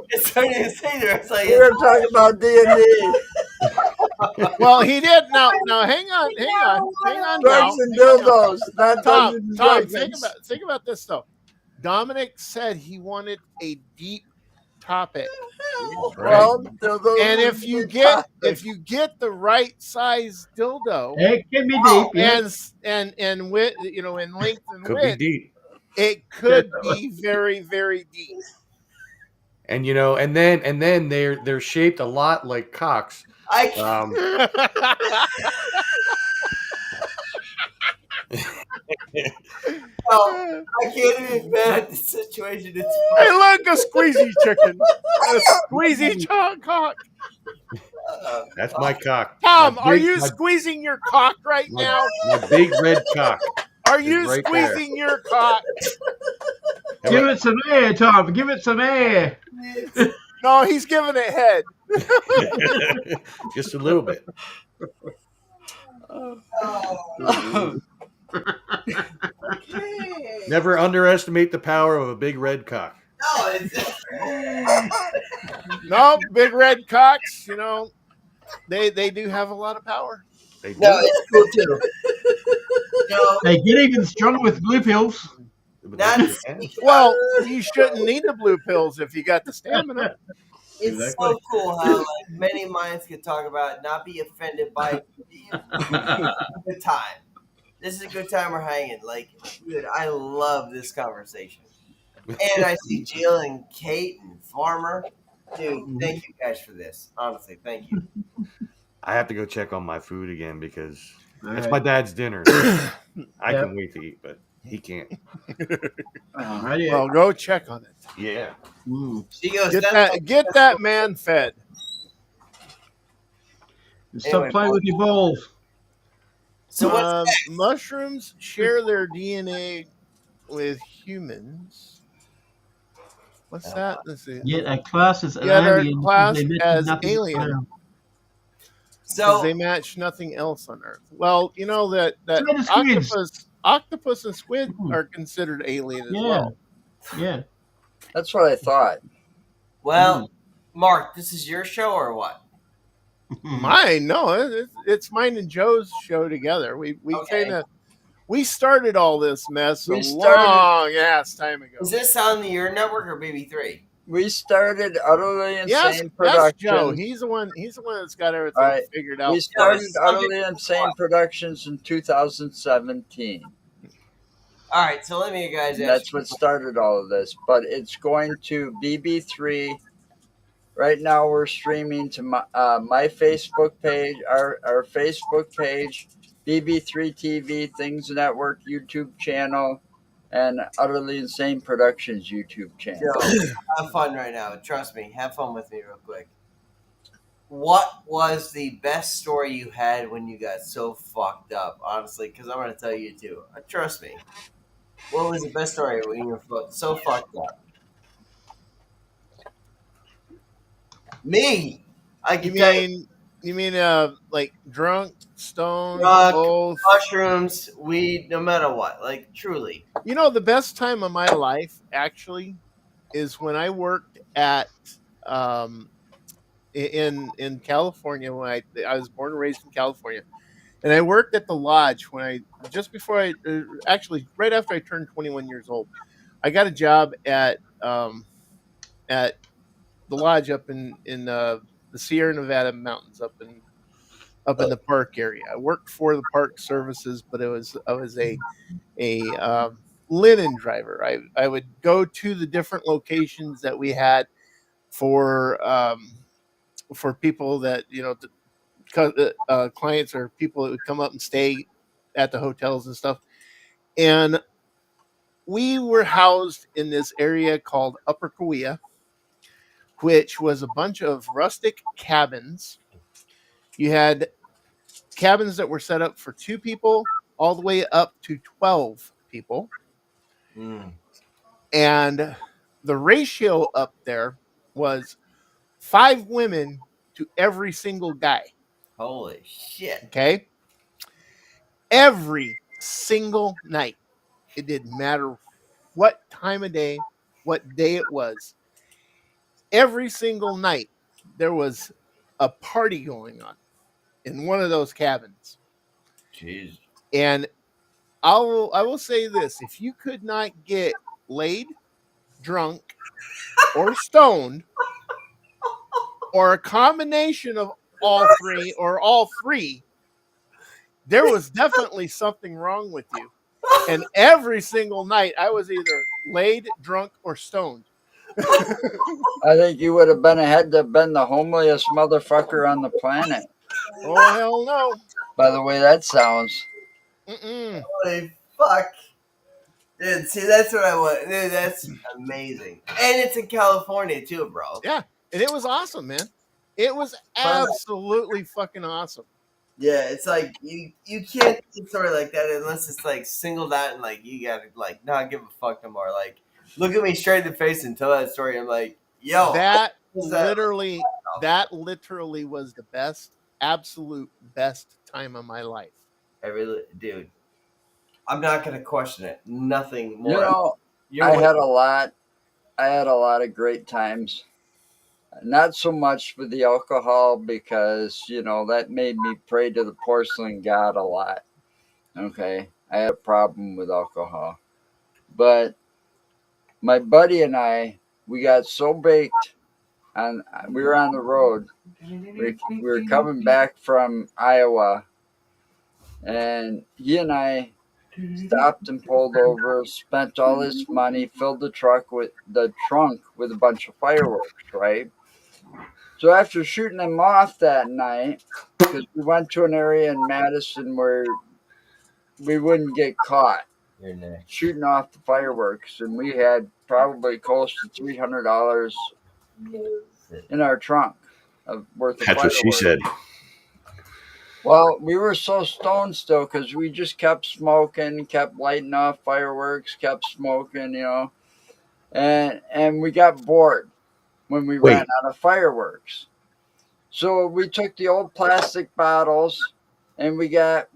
it's funny to say there. It's like We're talking about D&D. Well, he did. Now, hang on now. Drugs and dildos. Not Tom, Dungeons and Tom, Dragons. think about this though. Dominic said he wanted a deep topic, Well, dildos and is if you a get topic. the right size dildo It can be deep. Yeah. and width, in length and Could be width, deep. it could be very, very deep. And and then they're shaped a lot like cocks. I can't even bet the situation. It's I like a squeezy chicken, a squeezy cock. That's my cock. Tom, My are big- you my- squeezing your cock right now? My big red cock. Are you It's right there. squeezing your cock? Give it some air, Tom. Give it some air. No, he's giving it head. Just a little bit. Oh. Okay. Never underestimate the power of a big red cock. No, it's No, big red cocks, you know, they do have a lot of power. They do. no, it's cool too. No, They get even stronger with blue pills. that's Well, you shouldn't need the blue pills if you got the stamina. it's Exactly. so cool how like many minds can talk about it, not be offended by good time. This is a good time we're hanging. Like, dude, I love this conversation. And I see Jill and Kate and Farmer. Dude, thank you guys for this. Honestly, thank you. I have to go check on my food again because All it's right. my dad's dinner. I Yep. can wait to eat, but he can't. Alrighty. Well, go check on it. Yeah. Mm. She goes, Get that man fed. Stop Anyway, playing with your balls. So what's next? Mushrooms share their DNA with humans. What's that? Let's see. Yet a class as Yet are alien. classed they mention as nothing alien. else. Because So they match nothing else on Earth. Well, you know that So do squids. octopus and squid Mhm. are considered alien as Yeah. well. Yeah. That's what I thought. well, Mark, this is your show or what? Mine, no, it's mine and Joe's show together. We Okay. we started all this mess We a started- long ass time ago. Is this on your network or BB3? We started Utterly Insane Yes, Joe. Productions. He's the one that's got everything All right. figured out. We started Yes. Utterly Insane Productions in 2017. All right, so let me guys ask That's what started all of this. But it's going to BB3. Right now, we're streaming to my Facebook page, our Facebook page, BB3 TV, Things Network YouTube channel, and Utterly Insane Productions YouTube channel. Joe, have fun right now. Trust me. Have fun with me real quick. What was the best story you had when you got so fucked up? Honestly, because I'm going to tell you too. Trust me. What was the best story when you were so fucked up? Me. I can tell you. You mean like drunk, stoned, Drunk. both? Mushrooms, weed, no matter what. Like, truly. You know, the best time of my life actually is when I worked at in California. When I was born and raised in California, and I worked at the lodge just before actually right after I turned 21 years old. I got a job at the lodge up in the Sierra Nevada mountains up in the park area. I worked for the park services, but I was a linen driver. I would go to the different locations that we had for people that clients or people that would come up and stay at the hotels and stuff. And we were housed in this area called Upper Kauai, which was a bunch of rustic cabins. You had cabins that were set up for 2 people all the way up to 12 people. And the ratio up there was 5 women to every single guy. Holy shit. Okay? Every single night. It didn't matter what time of day, what day it was. Every single night there was a party going on in one of those cabins. Jeez. And I will say this: if you could not get laid, drunk, or stoned, or a combination of all three, there was definitely something wrong with you. And every single night I was either laid, drunk, or stoned. I think you would have had to have been the homeliest motherfucker on the planet. Oh, hell no. By the way that sounds. Mm-mm. Holy fuck. Dude, see, that's what I want. Dude, that's amazing. And it's in California, too, bro. Yeah, and it was awesome, man. It was absolutely fucking awesome. Yeah, it's like you can't do a story like that unless it's like singled out and like you gotta like not give a fuck no more. Like look at me straight in the face and tell that story. I'm like, yo, That was that literally was the best, absolute best time of my life. I really, dude. I'm not gonna question it. Nothing more. You know, You're I with- had a lot. I had a lot of great times. Not so much with the alcohol because that made me pray to the porcelain god a lot. Okay, I had a problem with alcohol, but my buddy and we got so baked, and we were on the road. We were coming back from Iowa, and he and I stopped and pulled over, spent all his money, filled the trunk with a bunch of fireworks, right? So after shooting them off that night, because we went to an area in Madison where we wouldn't get caught You're next. shooting off the fireworks, and we had probably close to $300 in our trunk worth of That's what fireworks. she said. Well, we were so stoned still because we just kept smoking, kept lighting off fireworks, kept smoking, and we got bored when we ran out of fireworks. So we took the old plastic bottles and we got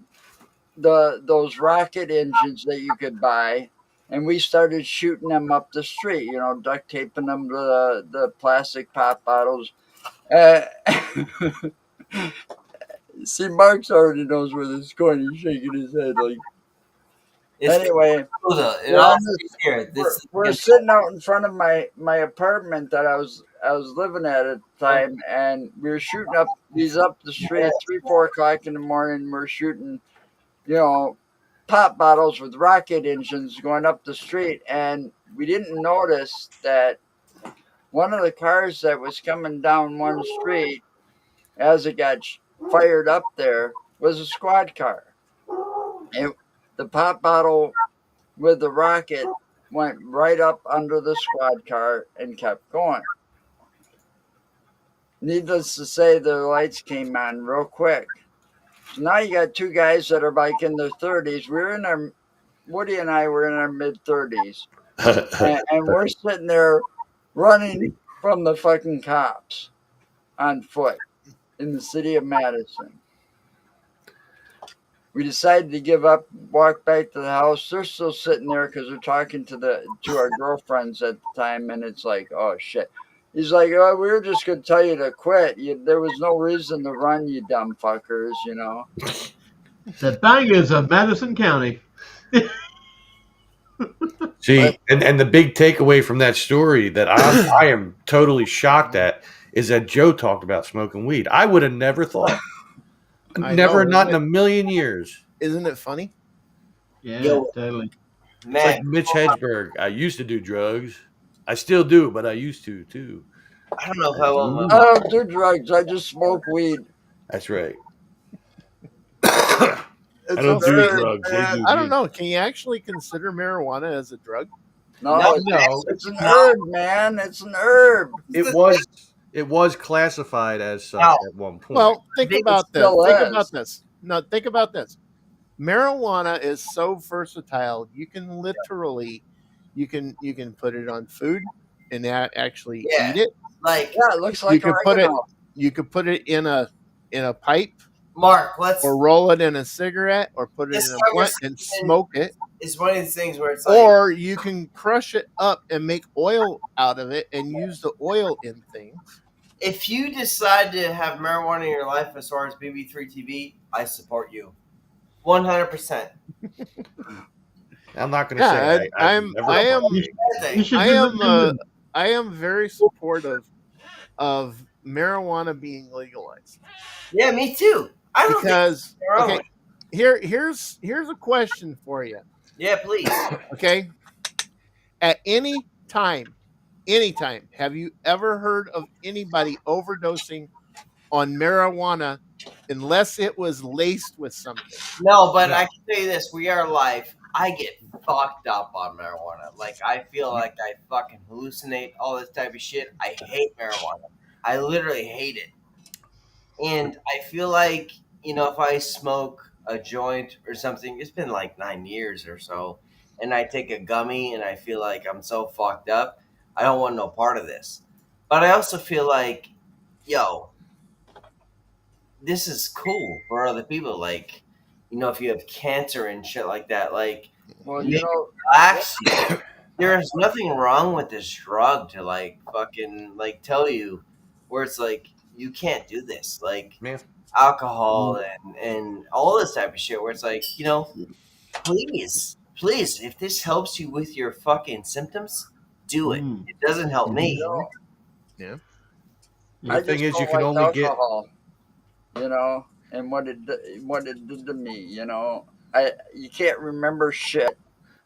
those rocket engines that you could buy, and we started shooting them up the street, duct taping them to the plastic pop bottles. See, Mark's already knows where this is going. He's shaking his head like. Anyway, we're sitting out in front of my apartment that I was living at the time, and we were shooting up the street 3-4 o'clock in the morning. We're shooting, pop bottles with rocket engines going up the street, and we didn't notice that one of the cars that was coming down one street as it got fired up there was a squad car. And the pop bottle with the rocket went right up under the squad car and kept going. Needless to say, the lights came on real quick. So now you got two guys that are like in their 30s. Woody and I were in our mid-30s. and we're sitting there running from the fucking cops on foot in the city of Madison. We decided to give up, walk back to the house. They're still sitting there because they're talking to our girlfriends at the time, and it's like, oh shit. He's like, oh, we were just gonna tell you to quit. There was no reason to run, you dumb fuckers, The bangers of Madison County. See, and the big takeaway from that story that I am totally shocked at is that Joe talked about smoking weed. I would have never thought. Never, not in a million years. Isn't it funny? Yeah, Yo. totally. It's Man, like Mitch Hedberg. I used to do drugs. I still do, but I used to too. I don't know if I want I don't do drugs. I just smoke weed. That's right. It's I don't do okay. drugs. They do I don't weed. know. Can you actually consider marijuana as a drug? No, No. it's an herb, man. It's an herb. It was classified as such Now- at one point. Well, think think it about this. still Think is. about this. No, think about this. Marijuana is so versatile. You can literally, you can put it on food and actually Yeah. eat it. like Yeah, it looks like could put it- oregano. You could put it in a pipe Mark. Let's. or roll it in a cigarette or put it This in a conversation- blunt and smoke it. It's one of these things where it's like, Or you can crush it up and make oil out of it and use the oil in things. if you decide to have marijuana in your life as far as BB3 TV, I support you, 100%. I'm not going to Yeah, say I am- You should I do am the- I am very supportive of marijuana being legalized Yeah, me too. I don't think because you're wrong. okay, here's a question for you. Yeah, please. Okay, at any time, have you ever heard of anybody overdosing on marijuana unless it was laced with something? No, but I can tell you this: we are live. I get fucked up on marijuana. Like I feel like I fucking hallucinate, all this type of shit. I hate marijuana. I literally hate it, and I feel like if I smoke a joint or something, it's been like 9 years or so, and I take a gummy and I feel like I'm so fucked up, I don't want no part of this. But I also feel like, yo, this is cool for other people. Like, if you have cancer and shit like that, like, Well, maybe relax you. There's nothing wrong with this drug to like fucking like tell you where it's like you can't do this. Like Man, alcohol and all this type of shit where it's like, please, if this helps you with your fucking symptoms, do it. Mm. It doesn't help me. Yeah. the I thing just is, you don't can like only get. alcohol, and what it did to me. You can't remember shit.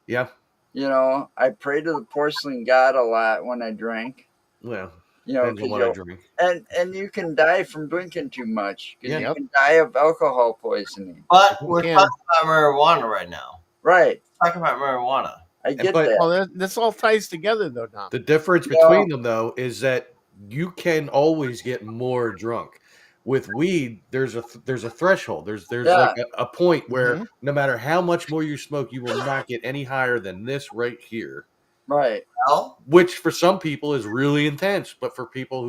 Yeah. I pray to the porcelain god a lot when I drink. Well, Because depends on what I drink. and you can die from drinking too much. 'Cause Yeah. you Yep. can die of alcohol poisoning. But You we're can. talking about marijuana right now. Right. Talking about marijuana. I get but- that. Well, this all ties together, though, Dom. The difference between them, though, is that you can always get more drunk. With weed, there's a threshold. There's Yeah. like a point where Mhm. no matter how much more you smoke, you will not get any higher than this right here. Right. Well, Which for some people is really intense, but for people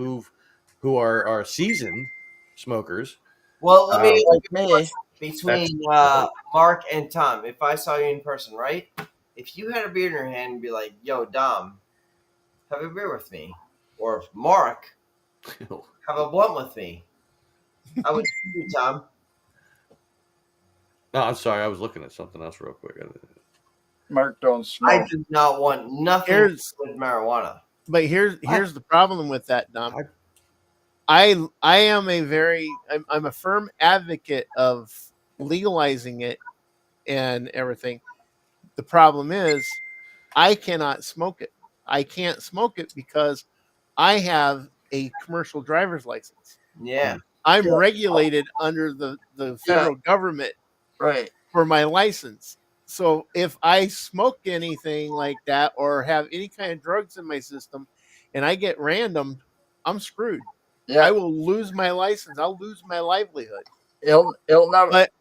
who are seasoned smokers, let me ask you Like a me. question. Between Mark and Tom, if I saw you in person, right? If you had a beer in your hand and be like, yo, Dom, have a beer with me. Or if Mark, have a blunt with me. I would choose you, Tom. no, I'm sorry, I was looking at something else real quick. Mark don't I smoke. do not want nothing Here's- with marijuana. But here's the problem with that, Dom. I am I'm a firm advocate of legalizing it and everything. The problem is I cannot smoke it. I can't smoke it because I have a commercial driver's license. Yeah. I'm Yeah. regulated under the federal government Right. for my license. So if I smoke anything like that or have any kind of drugs in my system and I get random, I'm screwed. Yeah. I will lose my license. I'll lose my livelihood. It'll never. But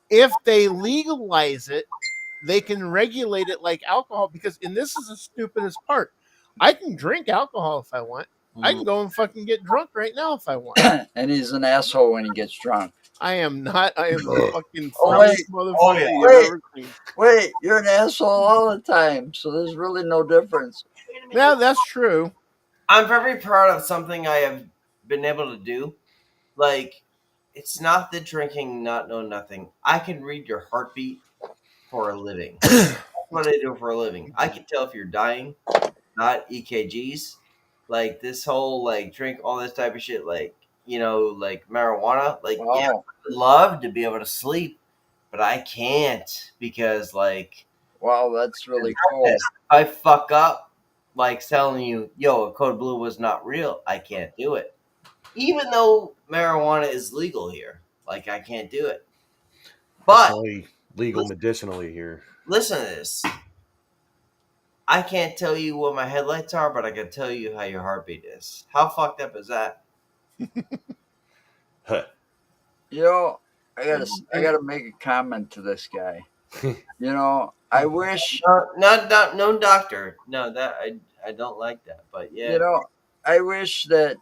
if they legalize it, they can regulate it like alcohol because, and this is the stupidest part, I can drink alcohol if I want. I can go and fucking get drunk right now if I want. And he's an asshole when he gets drunk. I am not. I am the fucking Oh, funniest wait. motherfucker Oh, yeah. you've Wait. ever seen. Wait, you're an asshole all the time, so there's really no difference. Yeah, that's true. I'm very proud of something I have been able to do. Like, it's not the drinking, not know nothing. I can read your heartbeat for a living. That's what I do for a living. I can tell if you're dying, not EKGs. Like, this whole, like, drink all this type of shit, like, like marijuana. Like, Wow. yeah, I would love to be able to sleep, but I can't because, like, Wow, that's really cool. if I fuck up, like telling you, yo, a code blue was not real, I can't do it. Even though marijuana is legal here, like I can't do it. But Only legal medicinally here. listen to this. I can't tell you what my headlights are, but I can tell you how your heartbeat is. How fucked up is that? Huh. I gotta make a comment to this guy. I wish No doctor. No, that I don't like that. But yeah, I wish that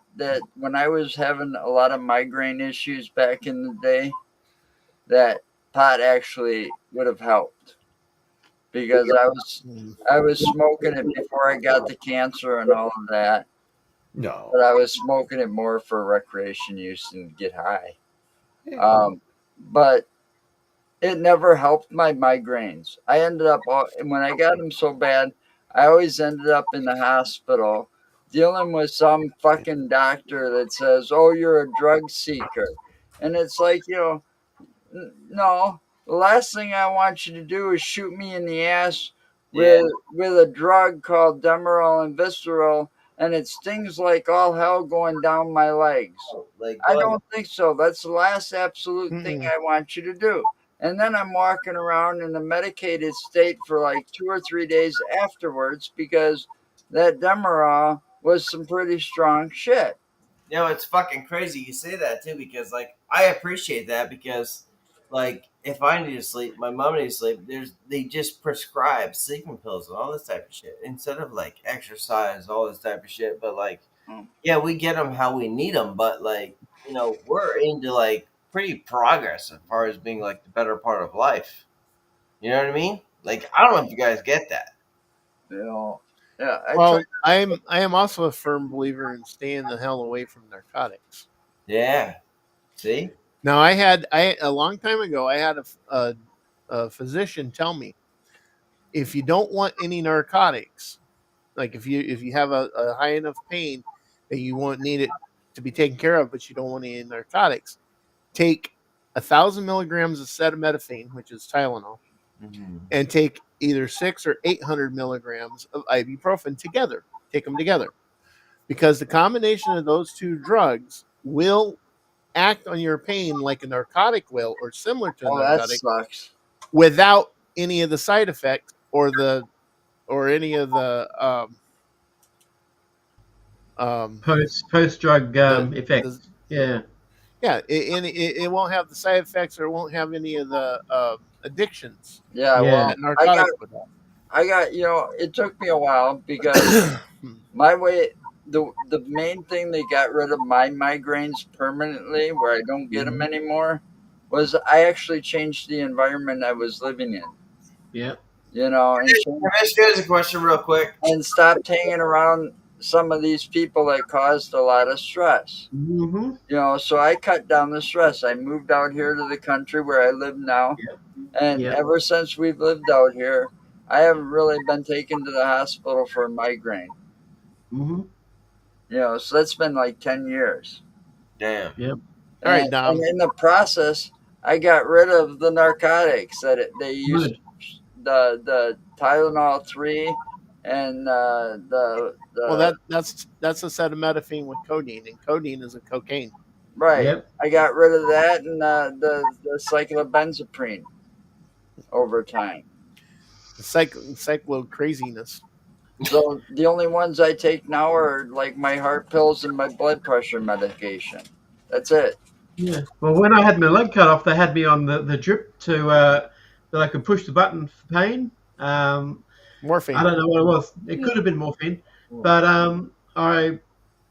when I was having a lot of migraine issues back in the day, that pot actually would have helped. Because I was smoking it before I got the cancer and all of that. No. But I was smoking it more for recreation use and get high. But it never helped my migraines. I ended up, when I got them so bad, I always ended up in the hospital dealing with some fucking doctor that says, oh, you're a drug seeker. And it's like, no, the last thing I want you to do is shoot me in the ass with a drug called Demerol and Visceral, and it stings like all hell going down my legs. like I don't think so. That's the last absolute thing Mm-mm. I want you to do. And then I'm walking around in a medicated state for like 2 or 3 days afterwards because that Demerol was some pretty strong shit. You know, it's fucking crazy you say that too, because like I appreciate that, because like if I need to sleep, my mom needs to sleep. They just prescribe sleeping pills and all this type of shit instead of like exercise, all this type of shit. But like, Mm. yeah, we get them how we need them, but like, you know, we're into like pretty progress as far as being like the better part of life. You know what I mean? Like, I don't know if you guys get that. You know, yeah. I Well, try. I am also a firm believer in staying the hell away from narcotics. Yeah. See? Now, a long time ago, I had a physician tell me, if you don't want any narcotics, like if you have a high enough pain that you won't need it to be taken care of, but you don't want any narcotics, take 1,000 milligrams of acetaminophen, which is Tylenol, Mm-hmm. and take either 600 or 800 milligrams of ibuprofen together. Take them together, because the combination of those two drugs will act on your pain like a narcotic will, or similar to a Oh, that narcotic, sucks. without any of the side effects or any of the Post drug the, effects. Yeah. yeah, it won't have the side effects, or it won't have any of the addictions Yeah. Yeah. Well, that narcotics would I got. You know, it took me a while because have. my way. The main thing they got rid of my migraines permanently, where I don't get them anymore, was I actually changed the environment I was living in. Yeah. You know, and Can I ask you guys a question real quick? stopped hanging around some of these people that caused a lot of stress. Mm-hmm. You know, so I cut down the stress. I moved out here to the country where I live now, and Yeah. ever since we've lived out here, I haven't really been taken to the hospital for a migraine. Mm-hmm. You know, so that's been like 10 years. Damn. All right, Dom. And in the process, I got rid of the narcotics that they used, the Tylenol 3 and the Well, that's acetaminophen with codeine, and codeine is a cocaine. right. Yep. I got rid of that and the cyclobenzaprine over time. The cyclo craziness. So the only ones I take now are like my heart pills and my blood pressure medication. That's it. Yeah. Well, when I had my leg cut off, they had me on the drip to that I could push the button for pain. Morphine. I don't know what it was. It could have been morphine, but I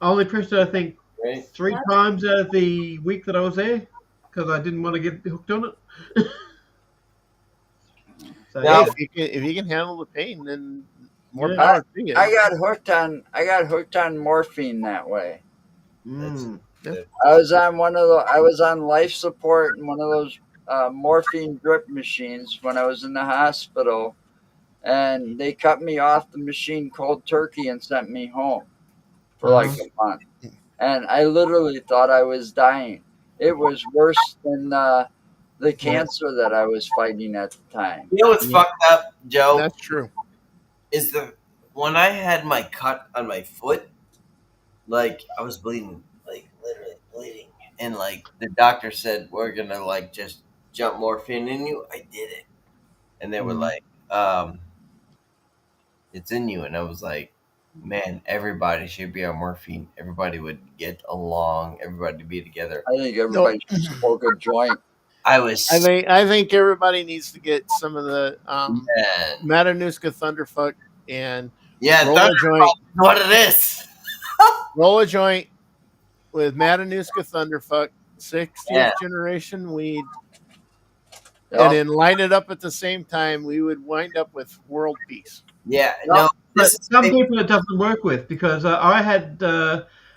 only pressed it, I think, Right? 3 times out of the week that I was there, because I didn't want to get hooked on it. So Now- Hey, if you can handle the pain, then more Yeah. power to you. I got hooked on morphine that way. Mm. I was on life support in one of those morphine drip machines when I was in the hospital, and they cut me off the machine cold turkey and sent me home for like a month. And I literally thought I was dying. It was worse than the cancer that I was fighting at the time. You know what's Yeah. fucked up, Joe? That's true. Is when I had my cut on my foot, like I was bleeding, like literally bleeding, and like the doctor said we're gonna like just jump morphine in you. I did it, and they were like, "It's in you," and I was like, "Man, everybody should be on morphine. Everybody would get along. Everybody would be together." I think everybody should smoke a joint. I was, I think everybody needs to get some of the man. Matanuska Thunderfuck and Yeah, roll a that's joint. what it is. Roll a joint with Matanuska Thunderfuck, 60th Yeah. generation weed, Yep. and then light it up at the same time. We would wind up with world peace. Yeah, No, no. But This is some people it doesn't work with, because I had,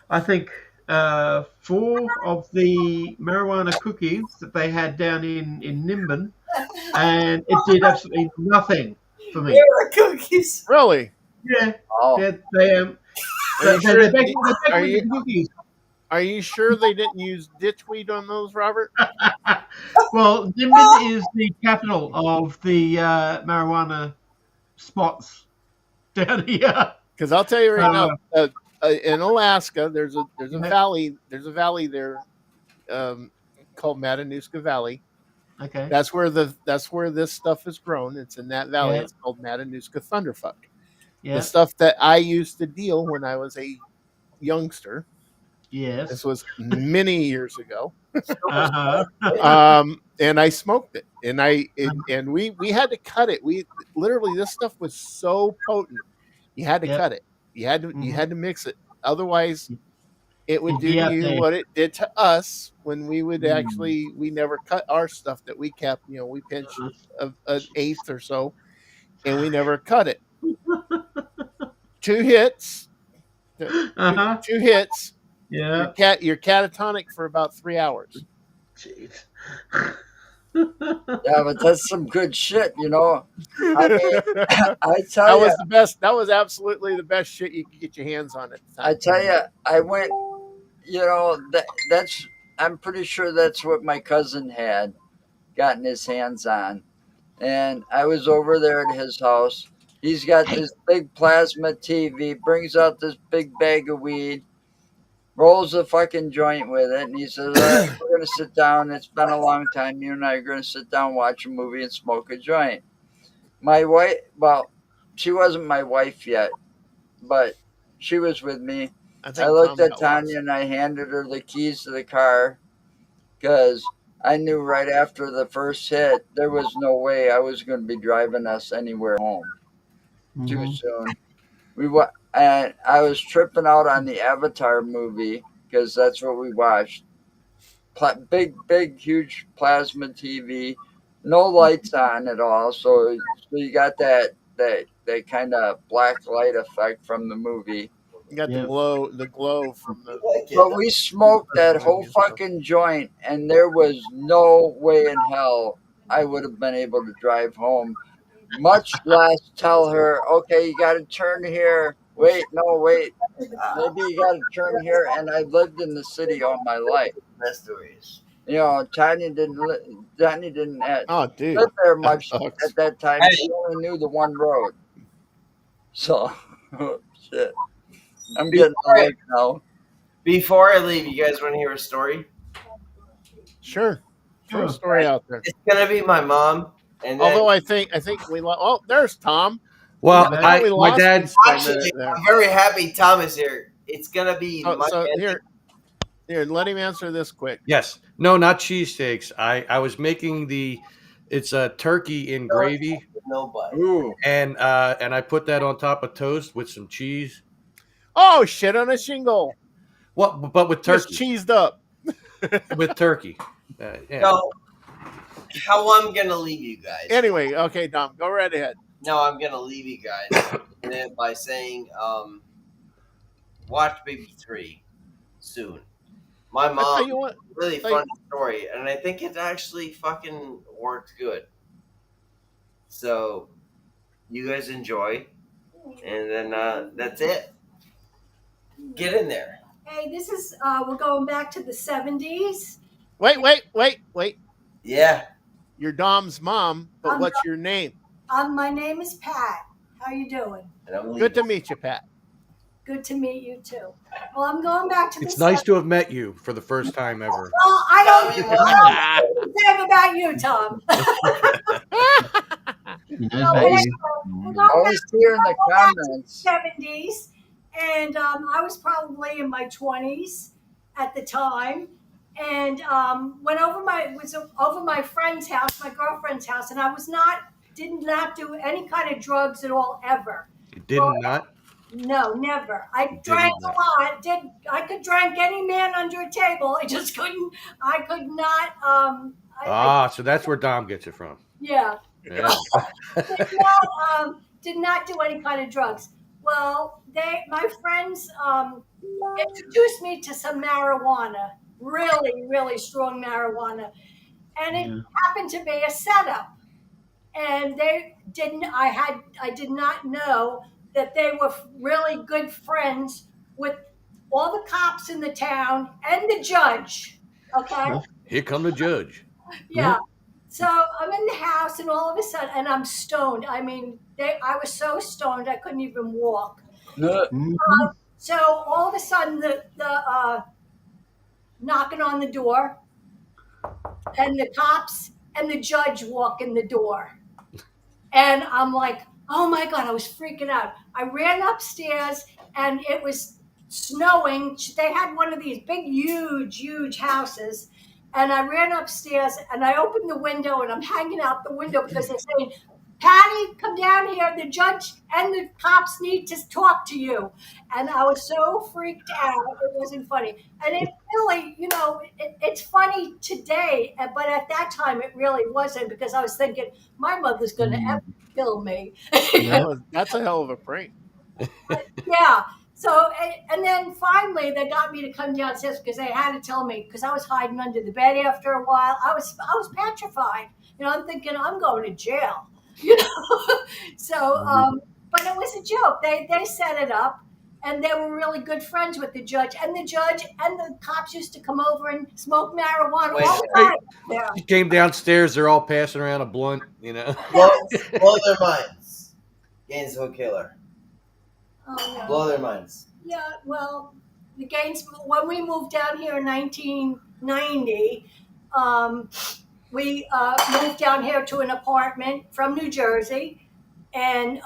I think, 4 of the marijuana cookies that they had down in Nimbin, and it did absolutely nothing for me. cookies. Really? Yeah, Oh, they Are you they're sure- baking are you- cookies. Are you sure they didn't use ditchweed on those, Robert? Well, Nimbin is the capital of the marijuana spots down here. Because I'll tell you right now, Uh, in Alaska, there's a Yeah. valley. There's a valley there called Matanuska Valley. Okay. That's where this stuff is grown. It's in that valley. Yeah. It's called Matanuska Thunderfuck. Yeah. The stuff that I used to deal when I was a youngster Yes. This was many years ago. Uh-huh. And I smoked it, and we had to cut it. We literally, this stuff was so potent, you had to Yep. cut it. You Mhm. had to mix it, otherwise it would It'd do be to out you there. what it did to us when we would Mm. actually, we never cut our stuff that we kept. You know, we pinched an eighth or so, and we never cut it. Two hits, Uh-huh. two hits. Yeah. You're catatonic for about 3 hours. Jeez. Yeah, but that's some good shit, you know. I mean, I tell That you, was the best. That was absolutely the best shit you could get your hands on at the I time. tell you, I went. You know that's. I'm pretty sure that's what my cousin had gotten his hands on, and I was over there at his house. He's got this big plasma TV. Brings out this big bag of weed. Rolls a fucking joint with it, and he says, "All right, we're gonna sit down. It's been a long time. You and I are gonna sit down, watch a movie, and smoke a joint." My wife, well, she wasn't my wife yet, but she was with me. I I think looked Tom at got Tanya lost. and I handed her the keys to the car because I knew right after the first hit there was no way I was going to be driving us anywhere home too Mhm. soon. And I was tripping out on the Avatar movie because that's what we watched. Big, huge plasma TV, no lights on at all. So you got that kind of black light effect from the movie. You got Yep. the glow from the. But we smoked that whole fucking joint, and there was no way in hell I would have been able to drive home, much less tell her, okay, you got to turn here. Wait, no, wait. Maybe you got to turn here. And I've lived in the city all my life. Best stories. You know, Tanya didn't Oh, dude, live there that much sucks. at that time. Hey. She only knew the one road. So, shit. I'm getting a look now. Before I leave, you guys want to hear a story? Sure, throw a Sure. story out there. It's gonna be my mom, and then Although I think we lost. Oh, there's Tom. Well, Yeah, I thought we my lost dad. him for a actually, minute there. I'm very happy Tom is here. It's gonna be my So here, let him answer this quick. Yes. No, not cheesesteaks. I was making it's a turkey in gravy, nobody. Ooh. and I put that on top of toast with some cheese. Oh, shit on a shingle. What? But with Just turkey. cheesed up. With turkey. Yeah. So, how I'm gonna leave you guys? Anyway, okay, Tom, go right ahead. No, I'm gonna leave you guys by saying, watch Baby 3 soon. My I tell mom, you what. really like- funny story, and I think it actually fucking worked good. So, you guys enjoy, and then that's it. Get in there. Hey, this is, we're going back to the 70s. Wait. Yeah. You're Dom's mom, but I'm what's your name? My name is Pat. How you doing? And I'm Good to meet you, Pat. Good to meet you too. Well, I'm going back to the It's nice to have met you for the first time ever. Well, I don't say about you, Tom. No, but anyway, we're going Always here in the comments. 70s, and I was probably in my 20s at the time, and went over my friend's house, my girlfriend's house, and I did not do any kind of drugs at all ever. You didn't not? No, never. I drank a not. lot. I could drink any man under a table. I just couldn't. I could not. So that's where Dom gets it from. Yeah. Yeah. Did not do any kind of drugs. Well, my friends introduced me to some marijuana, really, really strong marijuana, and it happened to be a setup. And I did not know that they were really good friends with all the cops in the town and the judge. Okay. Here come the judge. Yeah. So I'm in the house, and all of a sudden, and I'm stoned. I mean, I was so stoned I couldn't even walk. So all of a sudden, the knocking on the door, and the cops and the judge walk in the door, and I'm like, oh my God, I was freaking out. I ran upstairs, and it was snowing. They had one of these big, huge houses. And I ran upstairs and I opened the window and I'm hanging out the window because they're saying, Patty, come down here. The judge and the cops need to talk to you. And I was so freaked out. It wasn't funny. And it really, it's funny today, but at that time it really wasn't because I was thinking, my mother's going to kill me. That's a hell of a prank. Yeah. So, and then finally they got me to come downstairs because they had to tell me because I was hiding under the bed after a while. I was petrified. I'm thinking I'm going to jail. So, but it was a joke. They set it up, and they were really good friends with the judge. And the judge and the cops used to come over and smoke marijuana all the time. Yeah. She came downstairs. They're all passing around a blunt. Blow their minds. Gainesville Killer. Oh, no. Blow their minds. Yeah, well, the Gainesville, when we moved down here in 1990, we moved down here to an apartment from New Jersey. And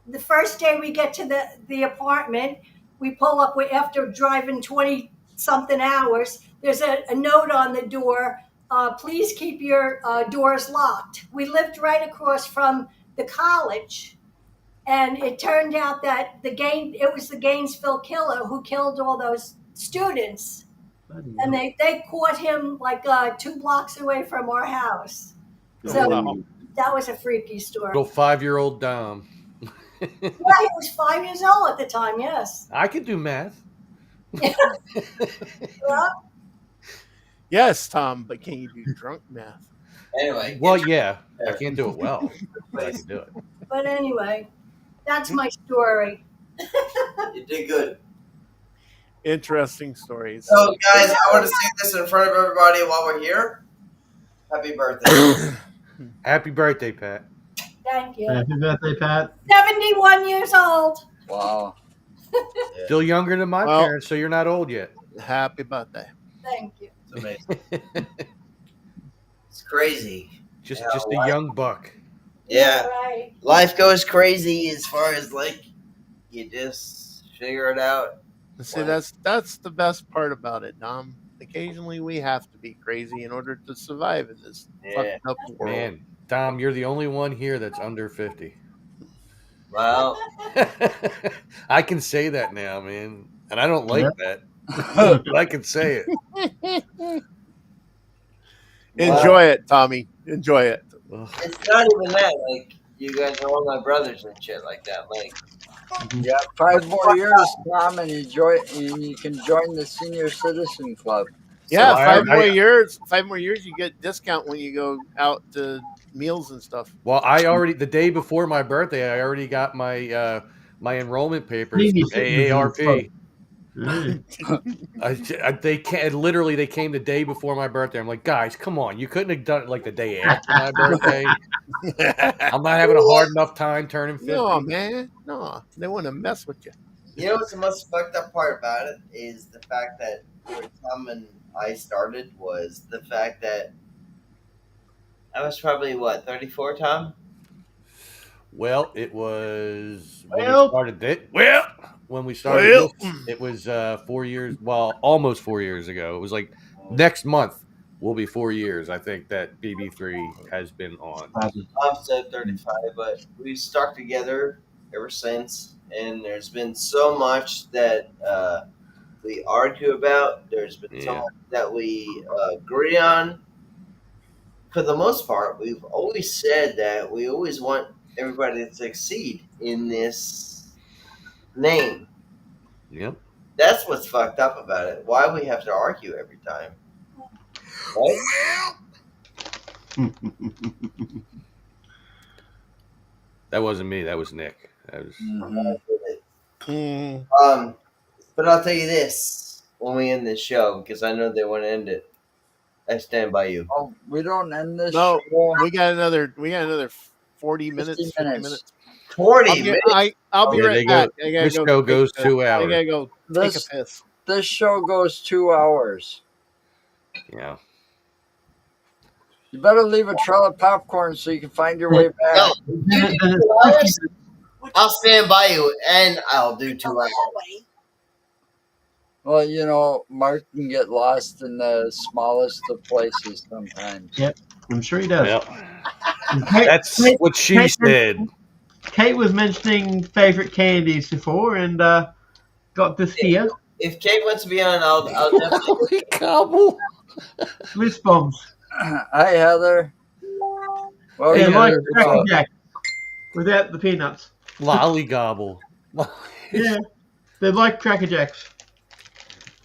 the first day we get to the apartment, we pull up after driving 20-something hours. There's a note on the door, please keep your doors locked. We lived right across from the college. And it turned out that it was the Gainesville Killer who killed all those students. And they caught him like 2 blocks away from our house. So that was a freaky story. Little 5-year-old Dom. Yeah, he was 5 years old at the time, yes. I can do math. Yeah. Yes, Tom, but can you do drunk math? Anyway. Well, yeah, I can't do it well. But I can do it. But anyway, that's my story. You did good. Interesting stories. So, guys, I want to say this in front of everybody while we're here. Happy birthday. Happy birthday, Pat. Thank you. Happy birthday, Pat. 71 years old. Wow. Still younger than my parents, so you're not old yet. Happy birthday. Thank you. It's amazing. It's crazy. Just a young buck. Yeah. Right. Life goes crazy as far as you just figure it out. See, that's the best part about it, Dom. Occasionally we have to be crazy in order to survive in this fucked up world. Man, Dom, you're the only one here that's under 50. Well, I can say that now, man. And I don't like that. But I can say it. Enjoy it, Tommy. Enjoy it. it's not even that. You guys are all my brothers and shit like that. Yeah, 5 more years, Tom, and you can join the senior citizen club. Yeah, So 5 more years. 5 more years, you get discount when you go out to meals and stuff. Well, the day before my birthday, I already got my my enrollment papers from AARP. They came the day before my birthday. I'm like, guys, come on, you couldn't have done it the day after my birthday. I'm not having a hard enough time turning 50. No, man, no, they want to mess with you. You know what's the most fucked up part about it is the fact that where Tom and I started was the fact that I was probably 34, Tom? Well, it was when we started this, it was 4 years. Well, almost 4 years ago. It was next month will be 4 years. I think that BB3 has been on. I'm still 35, but we've stuck together ever since, and there's been so much that we argue about. There's been so much that we agree on. For the most part, we've always said that we always want everybody to succeed in this name. Yep. That's what's fucked up about it. Why we have to argue every time. Right? That wasn't me. That was Nick. That was... But I'll tell you this when we end this show, because I know they want to end it. I stand by you. Oh, we don't end this. No, show. we got another 40 minutes. 50 minutes. 40 minutes. I'll be right back. This show goes 2 hours. I gotta go take a piss. This show goes 2 hours. Yeah. You better leave a trail of popcorn so you can find your way back. No. I'll stand by you, and I'll do 2 hours. Well, you know, Mark can get lost in the smallest of places sometimes. Yep, I'm sure he does. Yeah. And Kate, That's what she Kate- said. Kate was mentioning favorite candies before, and got this here. If Kate wants to be on, I'll definitely. Holy gobble. Bliss bombs. Hi, Heather. Well, They're Hey, like Heather, what's Cracker up? Jack without the peanuts. Lolly gobble. Yeah, they're like Cracker Jacks.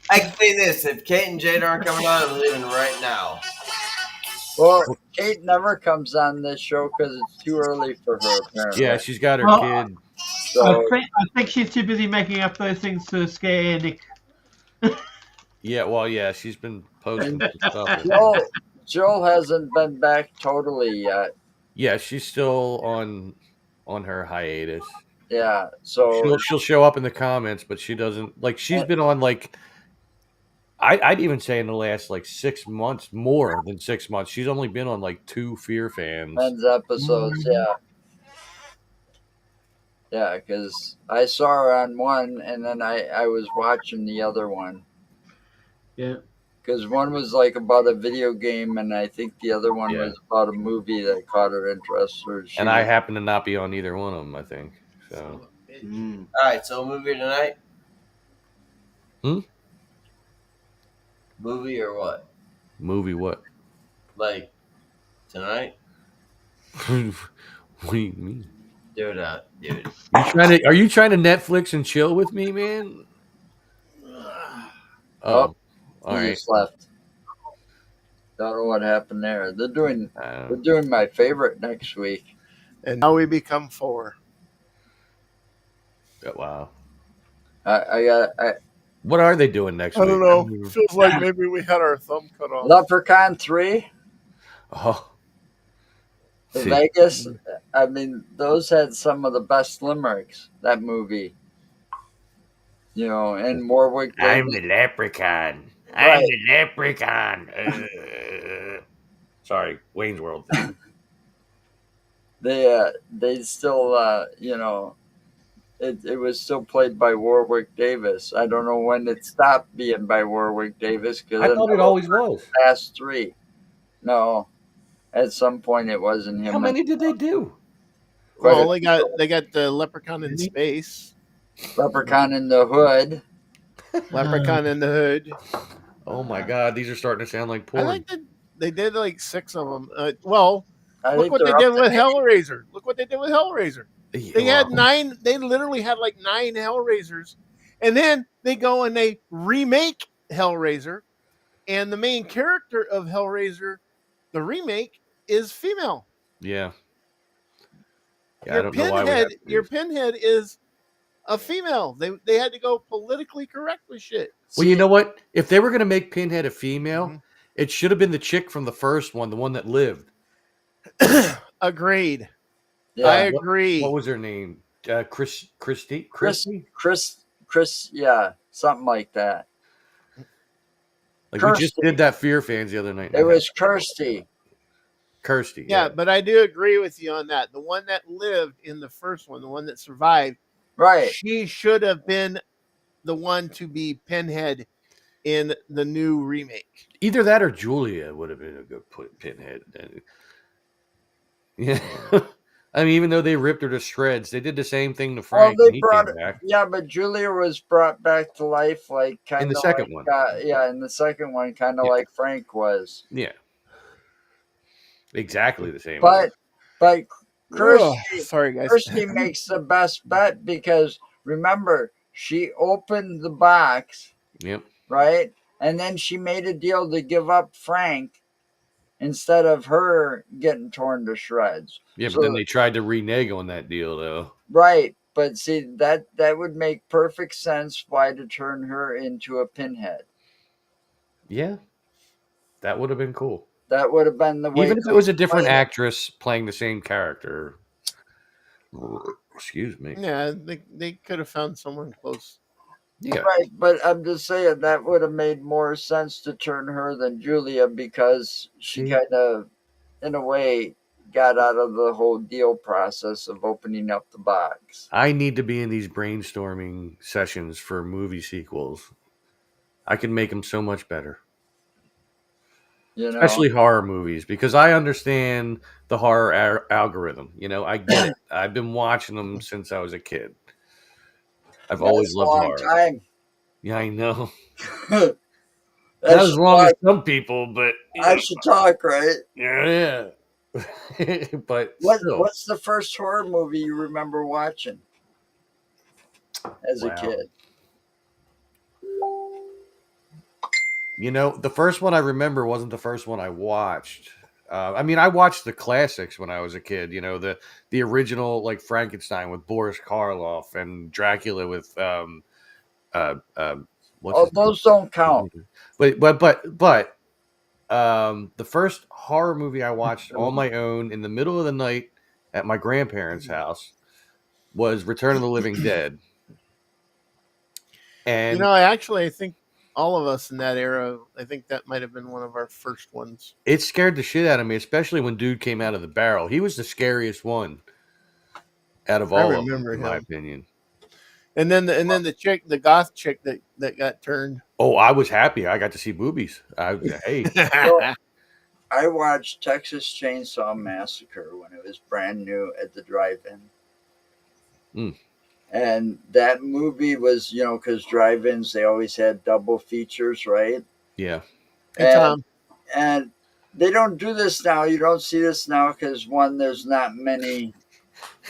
I can say this: if Kate and Jade aren't coming on, I'm leaving right now. well, Kate never comes on this show because it's too early for her, apparently. Yeah, she's got her Well, kid. So, I think she's too busy making up those things to scare Nick. Yeah, well, yeah, she's been posting And some stuff. Jill hasn't been back totally yet. Yeah, she's still on her hiatus. Yeah, so She'll show up in the comments, but she doesn't like. She's been on like I'd even say in the last like 6 months, more than 6 months. She's only been on like 2 Fear Fans. men's episodes, yeah. Yeah, because I saw her on one, and then I was watching the other one. Yeah. Because one was like about a video game, and I think the other one Yeah. was about a movie that caught her interest. Or And I happen to not be on either one of them, I think. So All right, so movie tonight. Movie or what? movie what? Like tonight, What do you mean? dude. Are you trying to Netflix and chill with me, man? Oh, all he right. just left. Don't know what happened there. They're doing Uh, my favorite next week. And now we become 4. wow. I What are they doing next I week? don't know. Feels like maybe we had our thumb cut off. Leprechaun 3, Oh. See, Vegas. I mean, those had some of the best limericks. That movie. You know, and Warwick I'm Davis. the leprechaun. Right. I'm the leprechaun. Sorry, Wayne's World. They still you know, it was still played by Warwick Davis. I don't know when it stopped being by Warwick Davis because I thought it always was. past 3. No, at some point it wasn't him. How many did they do? Well, they got the Leprechaun in Space, Leprechaun in the Hood. Leprechaun in the Hood. Oh my God, these are starting to sound like I porn. think that they did like 6 of them. Well, I look think what they they're did up to with 8. Hellraiser. Look what they did with Hellraiser. They had Wow. 9. They literally had like 9 Hellraisers, and then they go and they remake Hellraiser, and the main character of Hellraiser, the remake, is female. Yeah. Yeah, I don't know why we have to do Your this. Pinhead is a female. They had to go politically correct with shit. Well, you know what? If they were going to make Pinhead a female, Mhm. it should have been the chick from the first one, the one that lived. Agreed. Yeah. I agree. What was her name? Christy? Chris, yeah, something like that. Like we just Kirsty. did that Fear Fans the other night. It was Kirsty. Kirsty. Yeah, but I do agree with you on that. The one that lived in the first one, the one that survived, Right. she should have been the one to be Pinhead in the new remake. Either that or Julia would have been a good Pinhead. Yeah. I mean, even though they ripped her to shreds, they did the same thing to Frank they when he brought came back. Yeah, but Julia was brought back to life like kind of In the second like, one. yeah, in the second one, kind of Yeah. like Frank was. Yeah. Exactly the same. But Ugh, Kirsty, sorry, guys. Kirsty makes the best bet because remember she opened the box, Yep. right, and then she made a deal to give up Frank instead of her getting torn to shreds. Yeah, but So- then they tried to renege on that deal, though. Right, but see that would make perfect sense why to turn her into a Pinhead. Yeah. That would have been cool. That would have been the way. Even if it was a different play it. actress playing the same character. Excuse me. Yeah, they could have found someone close. Yeah. Right, but I'm just saying that would have made more sense to turn her than Julia because she See? kind of, in a way, got out of the whole deal process of opening up the box. I need to be in these brainstorming sessions for movie sequels. I can make them so much better. You know, Especially horror movies, because I understand the horror algorithm. You know, I get it. I've been watching them since I was a kid. I've always that's a loved long horror. time. Yeah, I know. Not Not as long as some people, but I should talk, right? yeah. But still, What's the first horror movie you remember watching as a Wow. kid? You know, the first one I remember wasn't the first one I watched. I mean, I watched the classics when I was a kid. You know, the original, like Frankenstein with Boris Karloff and Dracula with what's Oh, his name? those don't count. But the first horror movie I watched on my own in the middle of the night at my grandparents' house was Return of the Living Dead. And I think all of us in that era, I think that might have been one of our first ones. it scared the shit out of me, especially when dude came out of the barrel. He was the scariest one out of all of them, remember in my him. opinion. And then the chick, the goth chick that got turned. Oh, I was happy. I got to see boobies. Hey, I watched Texas Chainsaw Massacre when it was brand new at the drive-in. Mm. And that movie was, because drive-ins, they always had double features, right? yeah. Hey, Tom. And they don't do this now. You don't see this now because, one, there's not many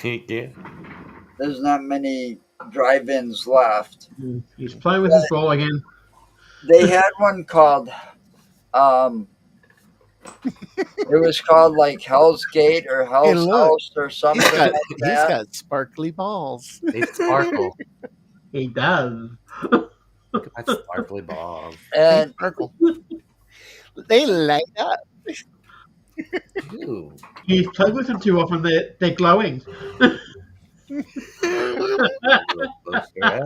Yeah. drive-ins left. He's playing with his ball again. They had one called it was called like Hell's Gate or Hell's look. House or something like He's that. got sparkly balls. They sparkle. He does. Look at that sparkly ball. They And sparkle. They light up. Ooh. He's played with them too often. They're glowing.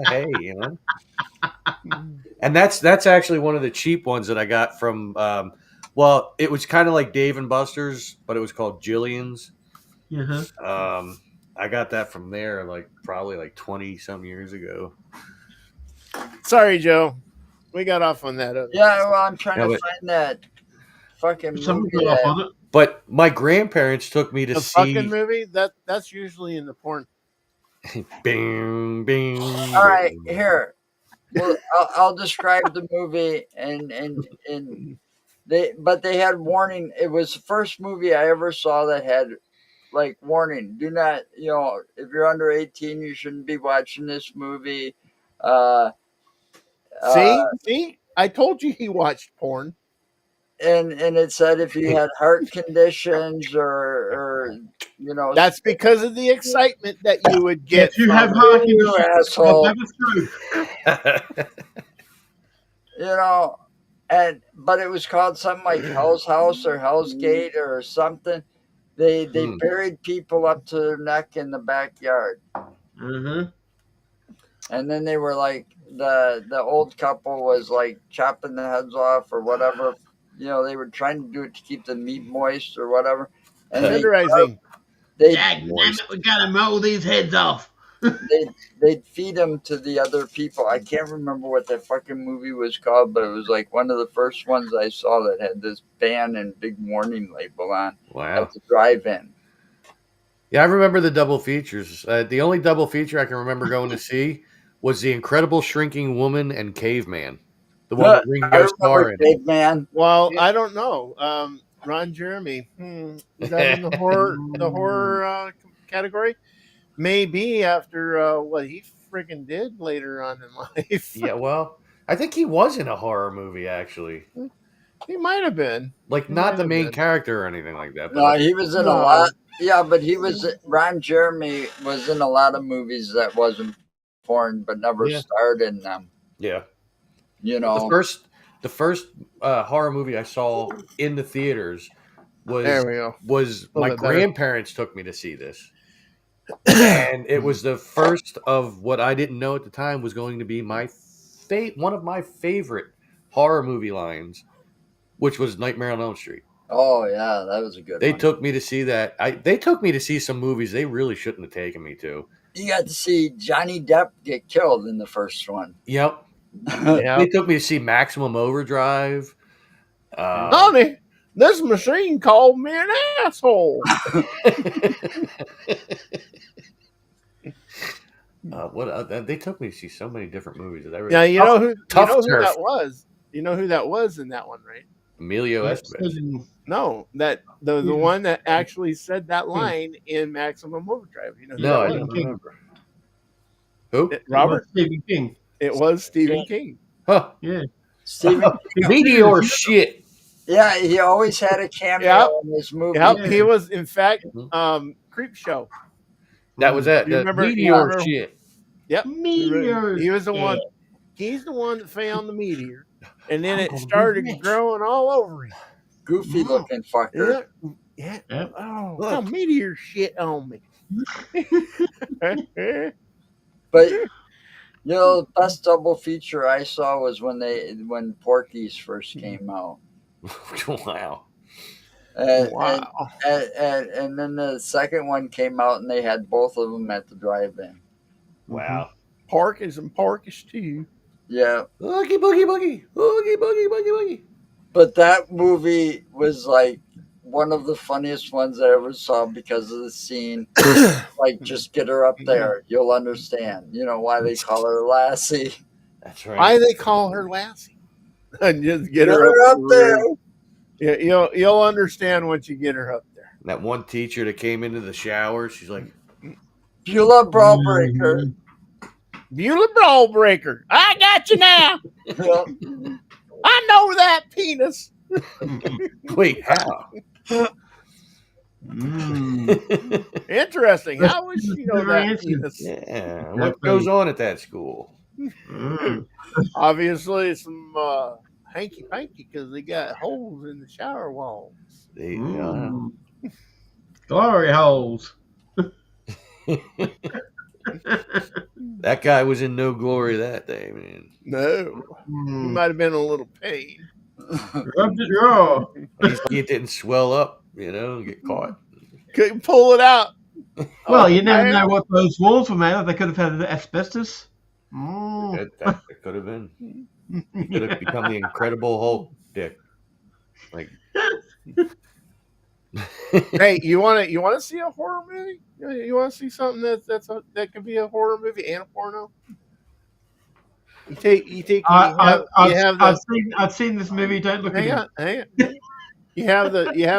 Hey, you know. And that's actually one of the cheap ones that I got from. Well, it was kind of like Dave and Buster's, but it was called Jillian's. Uh-huh. I got that from there, probably 20 some years ago. Sorry, Joe. We got off on that. yeah, well, I'm trying Yeah, to but- find that fucking Someone movie. got off on it. But my grandparents took me to The see. fucking movie that's usually in the porn. Bing, bing. All right, here. Well, I'll describe the movie and they had warning. It was the first movie I ever saw that had warning. Do not, if you're under 18, you shouldn't be watching this movie. See, I told you he watched porn. And it said if you had heart conditions or That's because of the excitement that you would get. If you have from- heart you conditions, asshole. that was true. But it was called something like Hell's House or Hell's Gate or something. They buried people up to their neck in the backyard, Uh-huh. and then they were the old couple was chopping the heads off or whatever. They were trying to do it to keep the meat moist or whatever. And tenderizing. Dag, we gotta mow these heads off. they'd feed them to the other people. I can't remember what that fucking movie was called, but it was one of the first ones I saw that had this ban and big warning label on Wow. at the drive-in. Yeah, I remember the double features. The only double feature I can remember going to see was The Incredible Shrinking Woman and Caveman. The one with Ringo Starr in it. Big Man. Well, I don't know. Ron Jeremy. Is that in the horror category? Maybe after what he friggin' did later on in life. Yeah, well, I think he was in a horror movie, actually. He might have been. Not might the have main been. character or anything like that. No, he was in a No. lot. Yeah, but Ron Jeremy was in a lot of movies that wasn't porn, but never Yeah. starred in them. Yeah. The The first horror movie I saw in the theaters There we go. was A my little bit better. grandparents took me to see this. And it was the first of what I didn't know at the time was going to be one of my favorite horror movie lines, which was Nightmare on Elm Street. Oh yeah, that was a good They one. took me to see that. They took me to see some movies they really shouldn't have taken me to. You got to see Johnny Depp get killed in the first one. Yep. Yeah. They took me to see Maximum Overdrive. Honey, this machine called me an asshole. They took me to see so many different movies. Yeah, you know who Tough Turf. that was. You know who that was in that one, right? Emilio Estevez. No, that the one that actually said that line in Maximum Overdrive. You know who No, I that don't was? remember. Who? Robert? Stephen King. It was Stephen King. Huh. Yeah. Stephen. Meteor shit. Yeah, he always had a cameo in this movie. Yep, Yeah. he was in fact Mhm. Creep Show. That was that. You remember- Meteor shit. Yep, Meteor. he was the Yeah. one. He's the one that found the meteor, and then I'm it gonna be started rich. growing all over him. Goofy looking fucker. Yeah. Yep. Oh, Look. some meteor shit on me. But you know, the best double feature I saw was when Porky's first came out. Wow. And, Wow. and then the second one came out, and they had both of them at the drive-in. Wow. Parkers and Parkers too. Yeah, Oogie boogie boogie. Oogie boogie boogie boogie. but that movie was like one of the funniest ones I ever saw because of the scene. Like, just get her up there, you'll understand. You know why they call her Lassie. That's right. Why they call her Lassie? And just get Get her her up there. Yeah, you'll understand once you get her up there. That one teacher that came into the shower, she's like, Beulah Brawlbreaker. Beulah Brawlbreaker. I got you now. Yeah. I know that penis. wait, how? Interesting. How would she know Never that answered. penis? Yeah. What goes on at that school? Obviously, some hanky panky because they got holes in the shower walls. Glory holes. That guy was in no glory that day, man. No, he might have been in a little pain. Rubbed it raw. At least it didn't swell up, and get caught. Couldn't pull it out. Well, you never man. know what those walls were made of. They could have had asbestos. Mm. That could have been. He could have become the Incredible Hulk, Dick. Like, Hey, you want to see a horror movie? You want to see something that could be a horror movie and a porno? You take. I've seen this movie. Don't look Hang at on. You have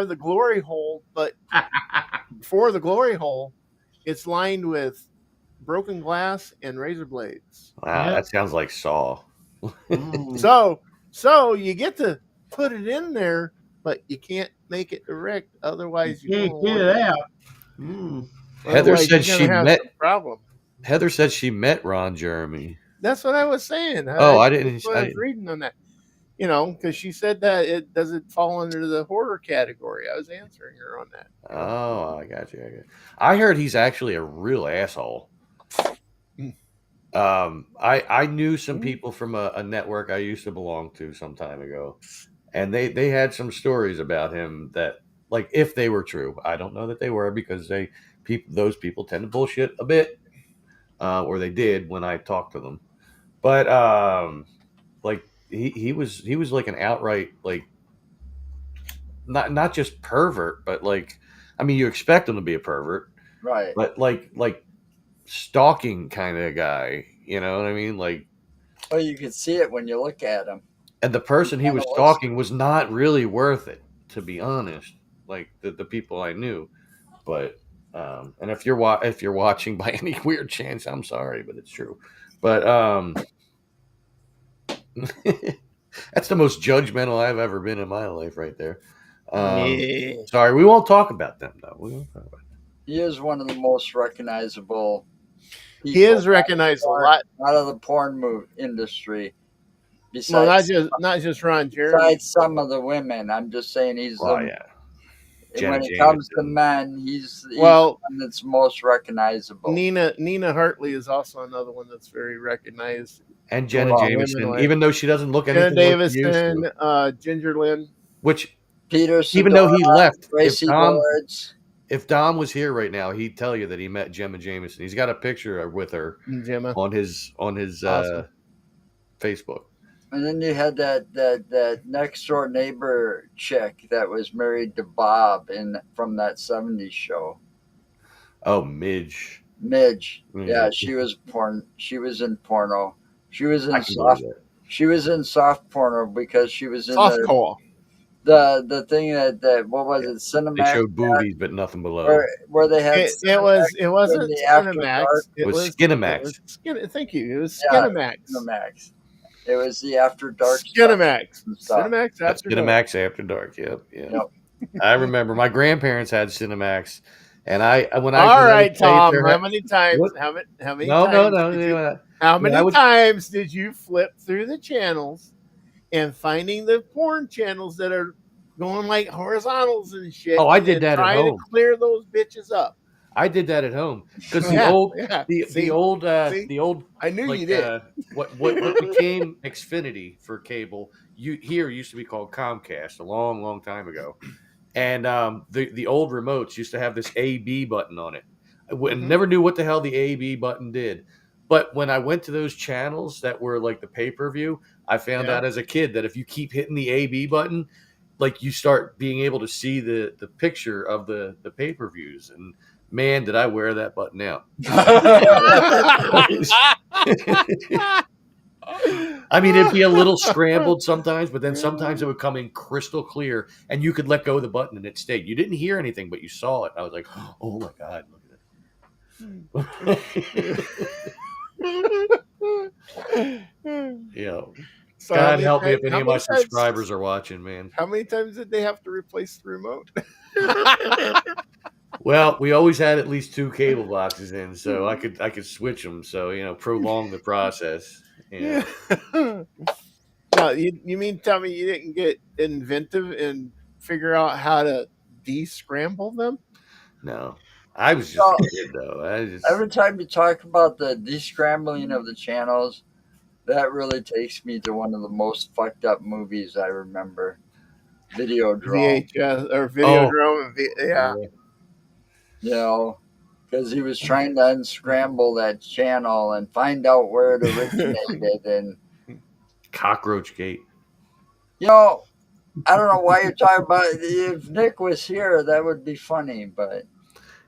the glory hole, but for the glory hole, it's lined with broken glass and razor blades. wow, Yeah. that sounds like Saw. it. So you get to put it in there, but you can't make it direct. Otherwise, you Can't get it out. Mm. Heather Otherwise, said you're she gonna have met. some problem. Heather said she met Ron Jeremy. That's what I was saying. Oh, I didn't. That's what I was reading on that. Because she said that it doesn't fall under the horror category. I was answering her on that. Oh, I got you. I heard he's actually a real asshole. I knew some people from a network I used to belong to some time ago, and they had some stories about him that, like, if they were true, I don't know that they were because those people tend to bullshit a bit, or they did when I talked to them. But like he was like an outright, like, not just pervert, but like, I mean, you expect him to be a pervert, Right. but like stalking kind of guy, you know what I mean? Like, Well, you can see it when you look at him. and the person he was stalking was not really worth it, to be honest. Like the people I knew, but and if you're watching by any weird chance, I'm sorry, but it's true. But that's the most judgmental I've ever been in my life, right there. Yeah. Sorry, we won't talk about them though. We won't talk about them. He is one of the most recognizable. He is recognized a lot. out of the porn industry. Besides, Well, not just Ron Jeremy. besides some of the women, I'm just saying he's. Oh yeah. Jenna When it comes to Jameson. men, he's the Well, one that's most recognizable. Nina Hartley is also another one that's very recognized. And Jenna Well, Jameson, women like- even though she doesn't look Jenna anything like she used Davison, to. Ginger Lynn. Which, Peter, even though he Sedora, left, Gracie Lords. if Dom was here right now, he'd tell you that he met Gemma Jameson. He's got a picture with her Gemma. on his Awesome. Facebook. And then you had that next door neighbor chick that was married to Bob from that 70s show. Oh, Midge. Midge. Mhm. Yeah, she was in porno. She was in I can believe that. She was in soft porno because she was in Softcore. the thing that what was it, They Cinemax, showed boobies, but nothing below. where they had It wasn't the After Cinemax. Dark. It was Skinamax. Thank you. It was Yeah, Skinamax. Cinemax. It was the After Dark Skinamax. and stuff. Cinemax That's after dark. Cinemax After Dark. Yep. Yep. I remember my grandparents had Cinemax, and when I All was right, Tom. there- How many times? What? How many No, times? no, did you- no. How Yeah, many I would- times did you flip through the channels and finding the porn channels that are going like horizontals and shit? Oh, I and did then that at trying home. to clear those bitches up. I did that at home because Yeah, the old, yeah. the See? old, See? the old. I knew Like, you did. what became Xfinity for cable here used to be called Comcast a long time ago, and the old remotes used to have this A/B button on it. I never knew what the hell the A/B button did, but when I went to those channels that were like the pay-per-view, I found out as a kid that if you keep hitting the A/B button, like you start being able to see the picture of the pay-per-views, and man, did I wear that button out. I mean, it'd be a little scrambled sometimes, but then sometimes it would come in crystal clear, and you could let go of the button and it stayed. You didn't hear anything, but you saw it. I was like, "Oh my god, look at it!" Yeah, So how God many help me if times- any how of my many times- subscribers are watching, man. How many times did they have to replace the remote? Well, we always had at least 2 cable boxes in, so I could switch them. So prolong the process. Yeah. No, you mean tell me you didn't get inventive and figure out how to de-scramble them? No, I was just No. a kid though. Every time you talk about the descrambling of the channels, that really takes me to one of the most fucked up movies I remember. Videodrome. VHS or Videodrome. Yeah. You know, because he was trying to unscramble that channel and find out where it originated. And, Cockroach Gate. I don't know why you're talking about it. If Nick was here, that would be funny, but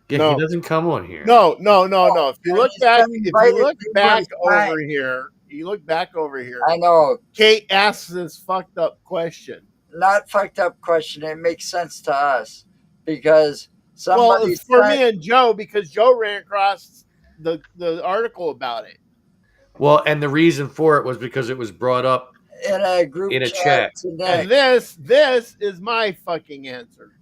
Yeah, No. he doesn't come on here. No. If you look He's back, been if you invited look numerous back times. over here, I know. Kate asks this fucked up question. Not fucked up question. It makes sense to us because Well, somebody it's for sent- me and Joe because Joe ran across the article about it. Well, and the reason for it was because it was brought up. in a group In a chat. today. And this is my fucking answer.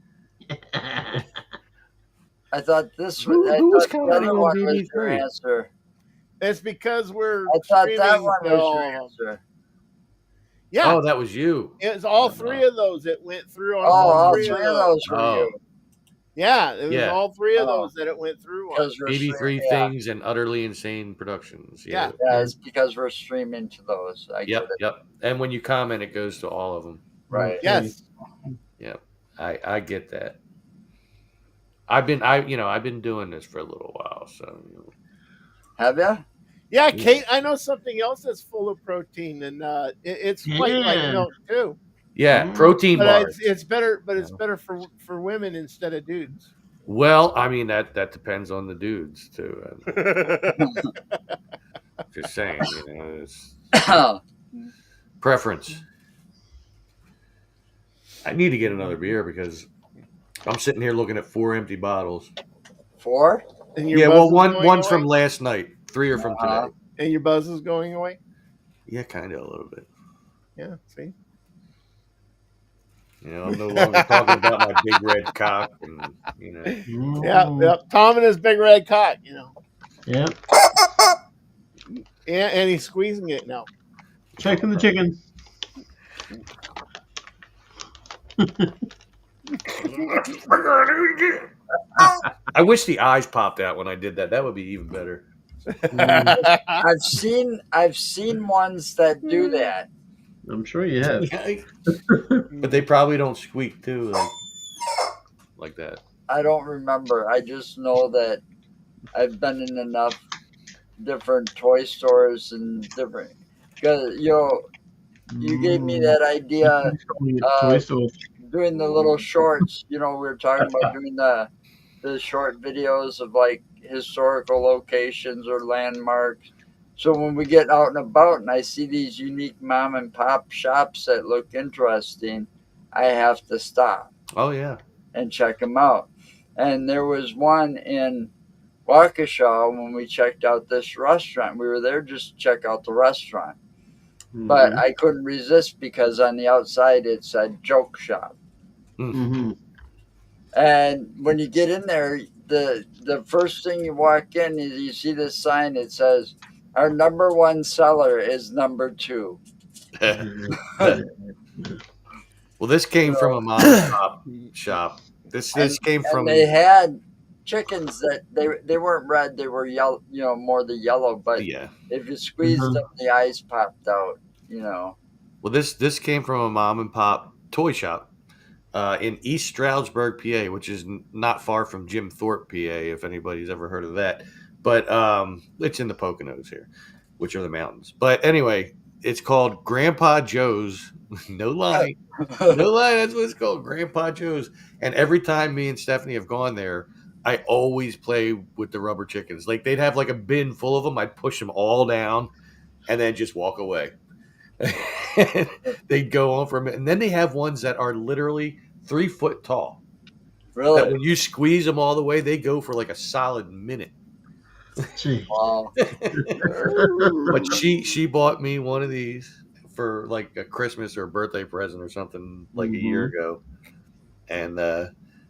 I thought this Who was. I was thought the commenting other on one was your BB3? answer. It's because we're I thought that streaming one to was all your of them. answer. Yeah, Oh, that was you. it's all 3 of those that went through on Oh, all three three of those were Oh. you. Yeah, it was Yeah. all 3 of Oh. those that it went through on. Because we're BB3 streaming- yeah. things and utterly insane productions. Yeah. Yeah, it's because we're streaming to those. I get Yep. it. Yep. And when you comment, it goes to all of them. Right. Yes. I get that. I've been doing this for a little while, so Have you? Yeah, Kate, I know something else that's full of protein, and it's quite like Yeah. milk too. yeah, protein But bars. it's better. But it's better for women instead of dudes. Well, I mean that depends on the dudes too. Just saying, it's preference. I need to get another beer because I'm sitting here looking at 4 empty bottles. 4? And your Yeah, buzz well, is one's going from away? last night. 3 are from Uh-huh. today. And your buzz is going away. Yeah, kind of a little bit. Yeah. See. I'm no longer talking about my big red cock, and Yeah. Tom and his big red cock. Yeah. And he's squeezing it now. Checking the chicken. I wish the eyes popped out when I did that. That would be even better. I've seen ones that do that. I'm sure you have. But they probably don't squeak too, like that. I don't remember. I just know that I've been in enough different toy stores and different. Because you gave me that idea Toy Store. doing the little shorts. We were talking about doing the short videos of like historical locations or landmarks. So when we get out and about and I see these unique mom and pop shops that look interesting, I have to stop Oh yeah. and check them out. And there was one in Waukesha when we checked out this restaurant. We were there just to check out the restaurant. But I couldn't resist because on the outside it said joke shop. Mhm. And when you get in there, the first thing you walk in is you see this sign. It says, "Our number one seller is number 2." Well, this came from a mom and pop shop. This came And from they had chickens that they weren't red. They were yellow. More the yellow. But yeah. if you squeezed Mhm. them, the eyes popped out. Well, this came from a mom and pop toy shop in East Stroudsburg, PA, which is not far from Jim Thorpe, PA, if anybody's ever heard of that. But it's in the Poconos here, which are the mountains. But anyway, it's called Grandpa Joe's. No lie. No lie, that's what it's called, Grandpa Joe's. And every time me and Stephanie have gone there, I always play with the rubber chickens. Like they'd have like a bin full of them. I'd push them all down and then just walk away. They'd go on for a minute. And then they have ones that are literally 3 foot tall. That Really? when you squeeze them all the way, they go for like a solid minute. Gee. Wow. But she bought me one of these for like a Christmas or a birthday present or something like a year ago. And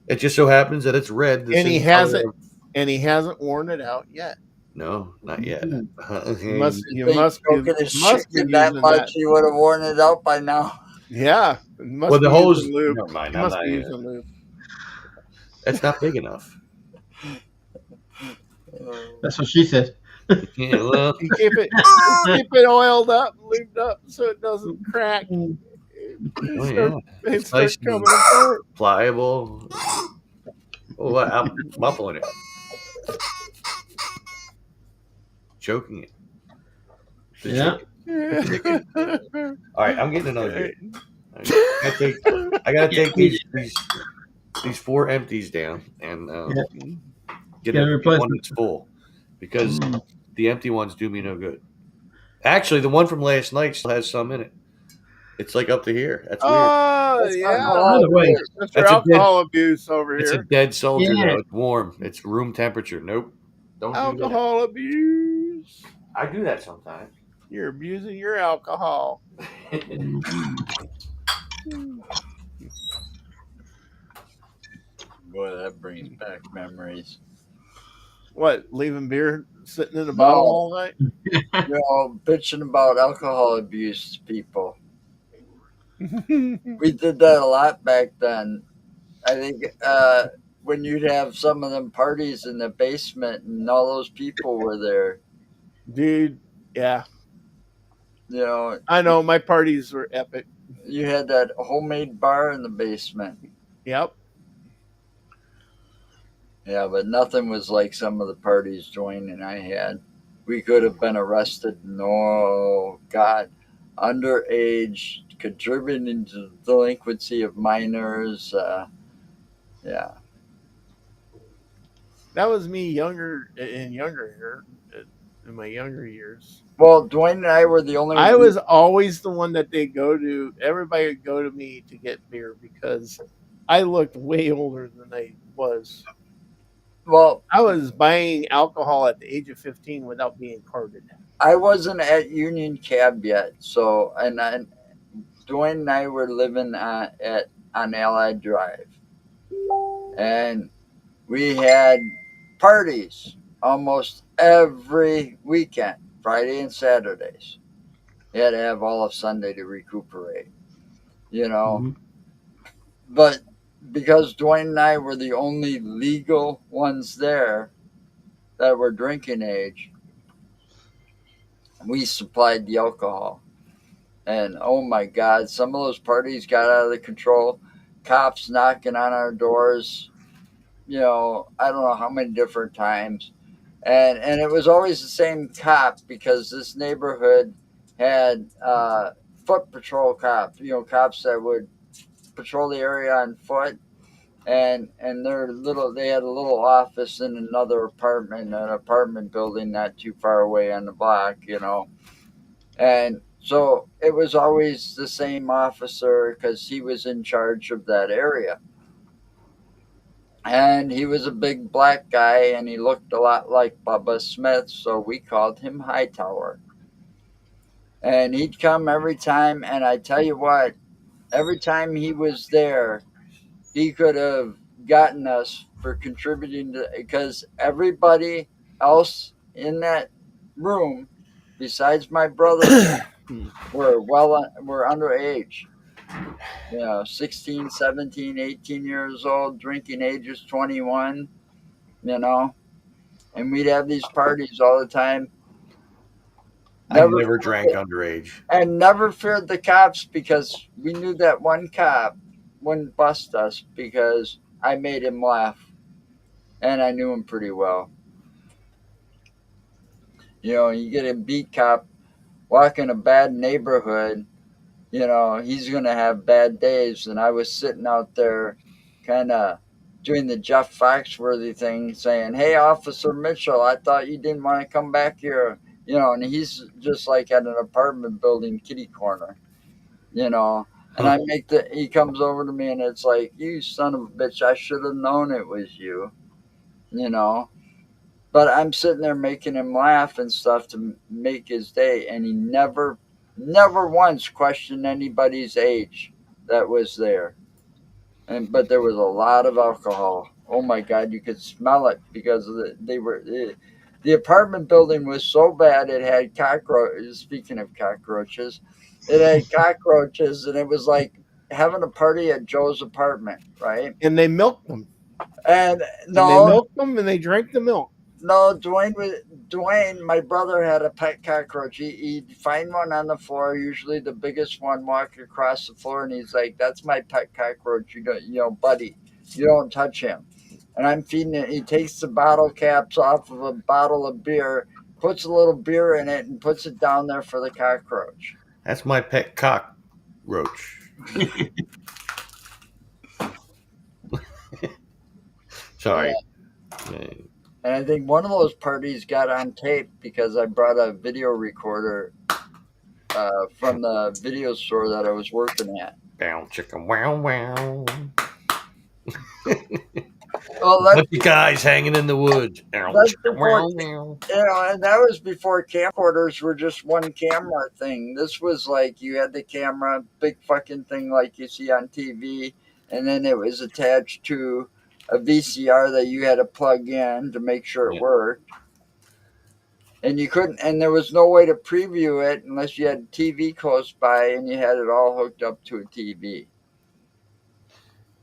it just so happens that it's red. the And he same color hasn't of- and he hasn't worn it out yet. No, not yet. You Think must be, stroking his must be chicken that using much, that. he would have worn it out by now. Yeah, it must Well, the be hose. using lube. Never mind. It I'm must not be even- using lube. That's not big enough. That's what she said. Yeah, well, You keep it oiled up, lubed up, so it doesn't crack. oh, It yeah. It It's starts nice and- coming apart. Pliable. Oh, I'm muffling it. Choking it. The Yeah. chicken. All right, I'm getting another beer. I gotta take these 4 empties down and get Get a one replacement. that's full because the empty ones do me no good. Actually, the one from last night still has some in it. It's like up to here. That's weird. Oh That's yeah, By the way, that's That's for a good- alcohol abuse over It's a here. dead soldier Yeah. though. It's warm. It's room temperature. Nope. Don't do that. Alcohol abuse. I do that sometimes. You're abusing your alcohol. Boy, that brings back memories. What? Leaving beer sitting in a bottle No. all night? Bitching about alcohol abuse to people. We did that a lot back then. I think when you'd have some of them parties in the basement and all those people were there, Dude, yeah, you know, I know. My parties were epic. you had that homemade bar in the basement. Yep. Yeah, but nothing was like some of the parties Dwayne and I had. We could have been arrested. No, God. Underage, contributing to the delinquency of minors. Yeah. That was me younger in my younger years. Well, Dwayne and I were the only I was always the one that they go to. Everybody would go to me to get beer because I looked way older than I was. Well, I was buying alcohol at the age of 15 without being carded. I wasn't at Union Cab yet. So, and Dwayne and I were living on Allied Drive. And we had parties almost every weekend, Friday and Saturdays. You had to have all of Sunday to recuperate, you know. But because Dwayne and I were the only legal ones there that were drinking age, we supplied the alcohol. And oh my God, some of those parties got out of control. Cops knocking on our doors, you know, I don't know how many different times. And it was always the same cop because this neighborhood had foot patrol cops, cops that would patrol the area on foot, and they had a little office in another an apartment building not too far away on the block, and so it was always the same officer because he was in charge of that area. And he was a big black guy and he looked a lot like Bubba Smith, so we called him Hightower. And he'd come every time, and I tell you what, every time he was there, he could have gotten us for contributing to, because everybody else in that room, besides my brother, were underage. 16, 17, 18 years old, drinking age is 21, and we'd have these parties all the time. I never drank underage. And never feared the cops because we knew that one cop wouldn't bust us because I made him laugh. And I knew him pretty well. You get a beat cop walking a bad neighborhood, he's going to have bad days. And I was sitting out there kind of doing the Jeff Foxworthy thing, saying, "Hey, Officer Mitchell, I thought you didn't want to come back here." And he's just like at an apartment building kitty corner, and he comes over to me and it's like, "You son of a bitch, I should have known it was you," but I'm sitting there making him laugh and stuff to make his day. And he never once questioned anybody's age that was there. But there was a lot of alcohol. Oh my God, you could smell it because the apartment building was so bad it had cockroaches. Speaking of cockroaches, it had cockroaches, and it was like having a party at Joe's apartment, right? And they milked them. And they milked them and they drank the milk. No, Dwayne, my brother, had a pet cockroach. He'd find one on the floor, usually the biggest one, walk across the floor, and he's like, "That's my pet cockroach. Buddy, you don't touch him." And I'm feeding it. He takes the bottle caps off of a bottle of beer, puts a little beer in it, and puts it down there for the cockroach. That's my pet cockroach. Sorry. Yeah. And I think one of those parties got on tape because I brought a video recorder from the video store that I was working at. Down, chicken, wow, wow. Well, bunch of guys hanging in the woods. And that was before camcorders were just one camera thing. This was like you had the camera, big fucking thing like you see on TV, and then it was attached to a VCR that you had to plug in to make sure it worked. And you couldn't, and there was no way to preview it unless you had TV close by and you had it all hooked up to a TV.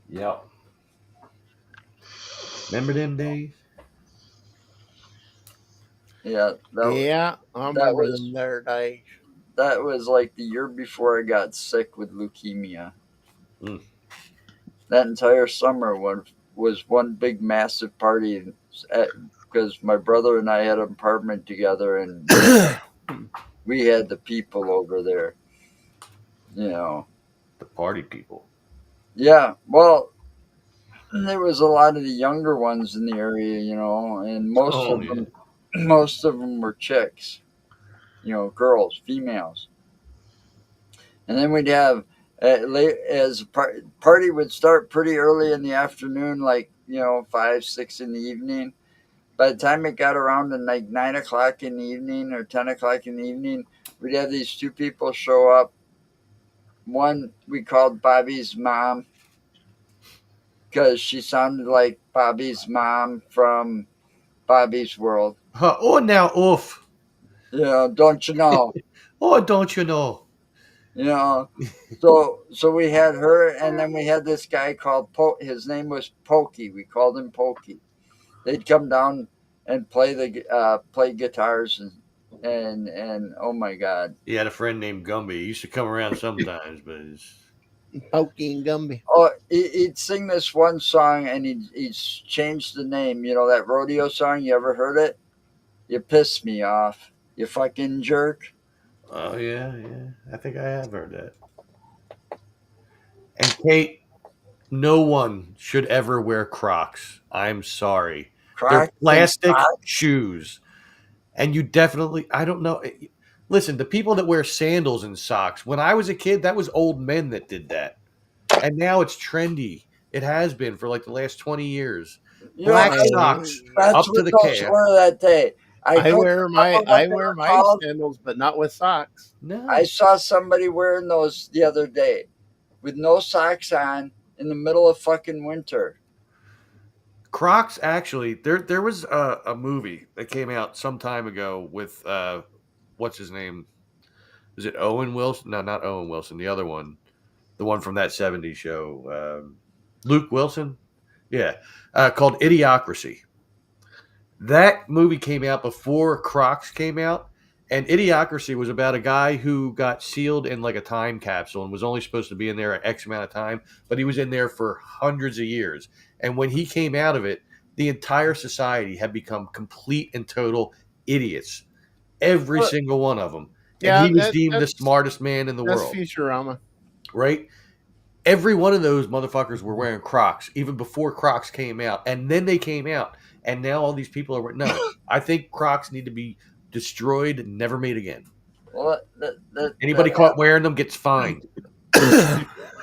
Yep. Remember them days? Yeah. I remember them there days. That was like the year before I got sick with leukemia. Mm. That entire summer was one big massive party because my brother and I had an apartment together and we had the people over there. The party people. Yeah. Well, there was a lot of the younger ones in the area, and most of them were chicks, girls, females. And then we'd have party would start pretty early in the afternoon, like 5, 6 in the evening. By the time it got around to like 9 o'clock in the evening or 10 o'clock in the evening, we'd have these two people show up. One we called Bobby's mom, because she sounded like Bobby's mom from Bobby's World. Oh, now, oof. Don't you know? Oh, don't you know? So we had her, and then we had this guy called his name was Pokey. We called him Pokey. They'd come down and play guitars and oh my God. He had a friend named Gumby. He used to come around sometimes, but Pokey and Gumby. Oh, he'd sing this one song and he'd change the name. That rodeo song. You ever heard it? You piss me off, you fucking jerk. Oh yeah. I think I have heard that. And Kate, no one should ever wear Crocs. I'm sorry. They're Crocs and plastic socks. shoes. And you definitely, I don't know. Listen, the people that wear sandals and socks, when I was a kid, that was old men that did that. And now it's trendy. It has been for like the last 20 years. You know, Black I, socks that's up to what the those calf. were that day. I don't remember what I they wear were my called. sandals, but not with socks. No. I saw somebody wearing those the other day with no socks on in the middle of fucking winter. Crocs actually, there was a movie that came out some time ago with what's his name? Is it Owen Wilson? No, not Owen Wilson. The other one, the one from that '70s show, Luke Wilson. Yeah, called Idiocracy. That movie came out before Crocs came out, and Idiocracy was about a guy who got sealed in like a time capsule and was only supposed to be in there an X amount of time, but he was in there for hundreds of years. And when he came out of it, the entire society had become complete and total idiots. Every Well, single one of them. And Yeah, he was deemed the smartest man in the that's world, Futurama. right? Every one of those motherfuckers were wearing Crocs even before Crocs came out, and then they came out, and now all these people are no. I think Crocs need to be destroyed and never made again. Well, Anybody caught wearing them gets fined.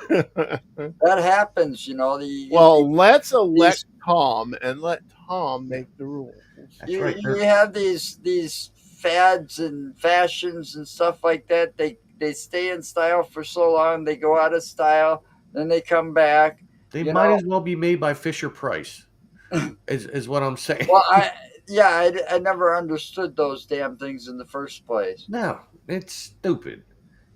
that happens, you know. Well, let's elect Tom and let Tom make the rules. That's you, right. you have these fads and fashions and stuff like that. They stay in style for so long, they go out of style, then they come back. They you might know. as well be made by Fisher Price. Is what I'm saying. Well, I never understood those damn things in the first place. No, it's stupid.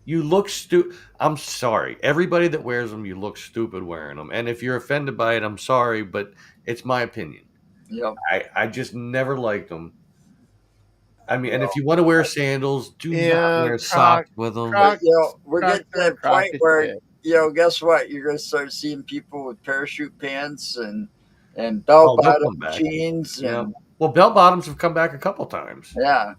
You look stupid. I'm sorry. Everybody that wears them, you look stupid wearing them. And if you're offended by it, I'm sorry, but it's my opinion. You know, I just never liked them. I mean, and if you want to wear sandals, do not Yeah, wear socks with them. Crocs- you know, we're Crocs getting to that Crocs point is where dead. you know, guess what? You're gonna start seeing people with parachute pants and bell Oh, they'll bottom come back. jeans Yeah. and Well, bell bottoms have come back a couple times. yeah.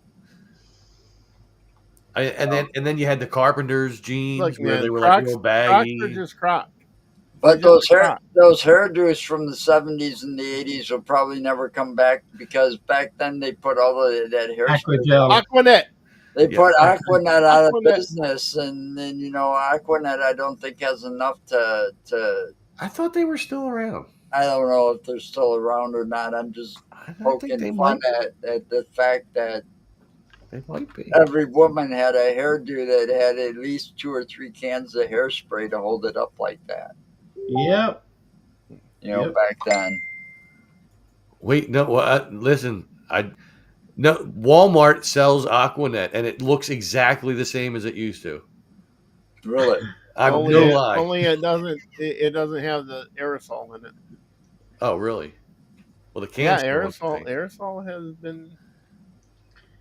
And then you had the carpenters jeans Look, where man, they were Crocs, like real Crocs baggy. are just Crocs. But They're just Crocs. those hairdos from the 70s and the 80s will probably never come back because back then they put all that hairspray. Aquagel. Aquanet. They Yeah. put Aquanet out of Aquanet. business, and then you know Aquanet I don't think has enough to I thought they were still around. I don't know if they're still around or not. I'm just I think poking they fun might. at the fact that They might be. every woman had a hairdo that had at least 2 or 3 cans of hairspray to hold it up like that. Yep. You know, Yep. back then. Wait, no. Listen, no. Walmart sells Aquanet, and it looks exactly the same as it used to. Really? I'm only, no lie. only it doesn't have the aerosol in it. Oh, really? Well, the Yeah, cans. aerosol has been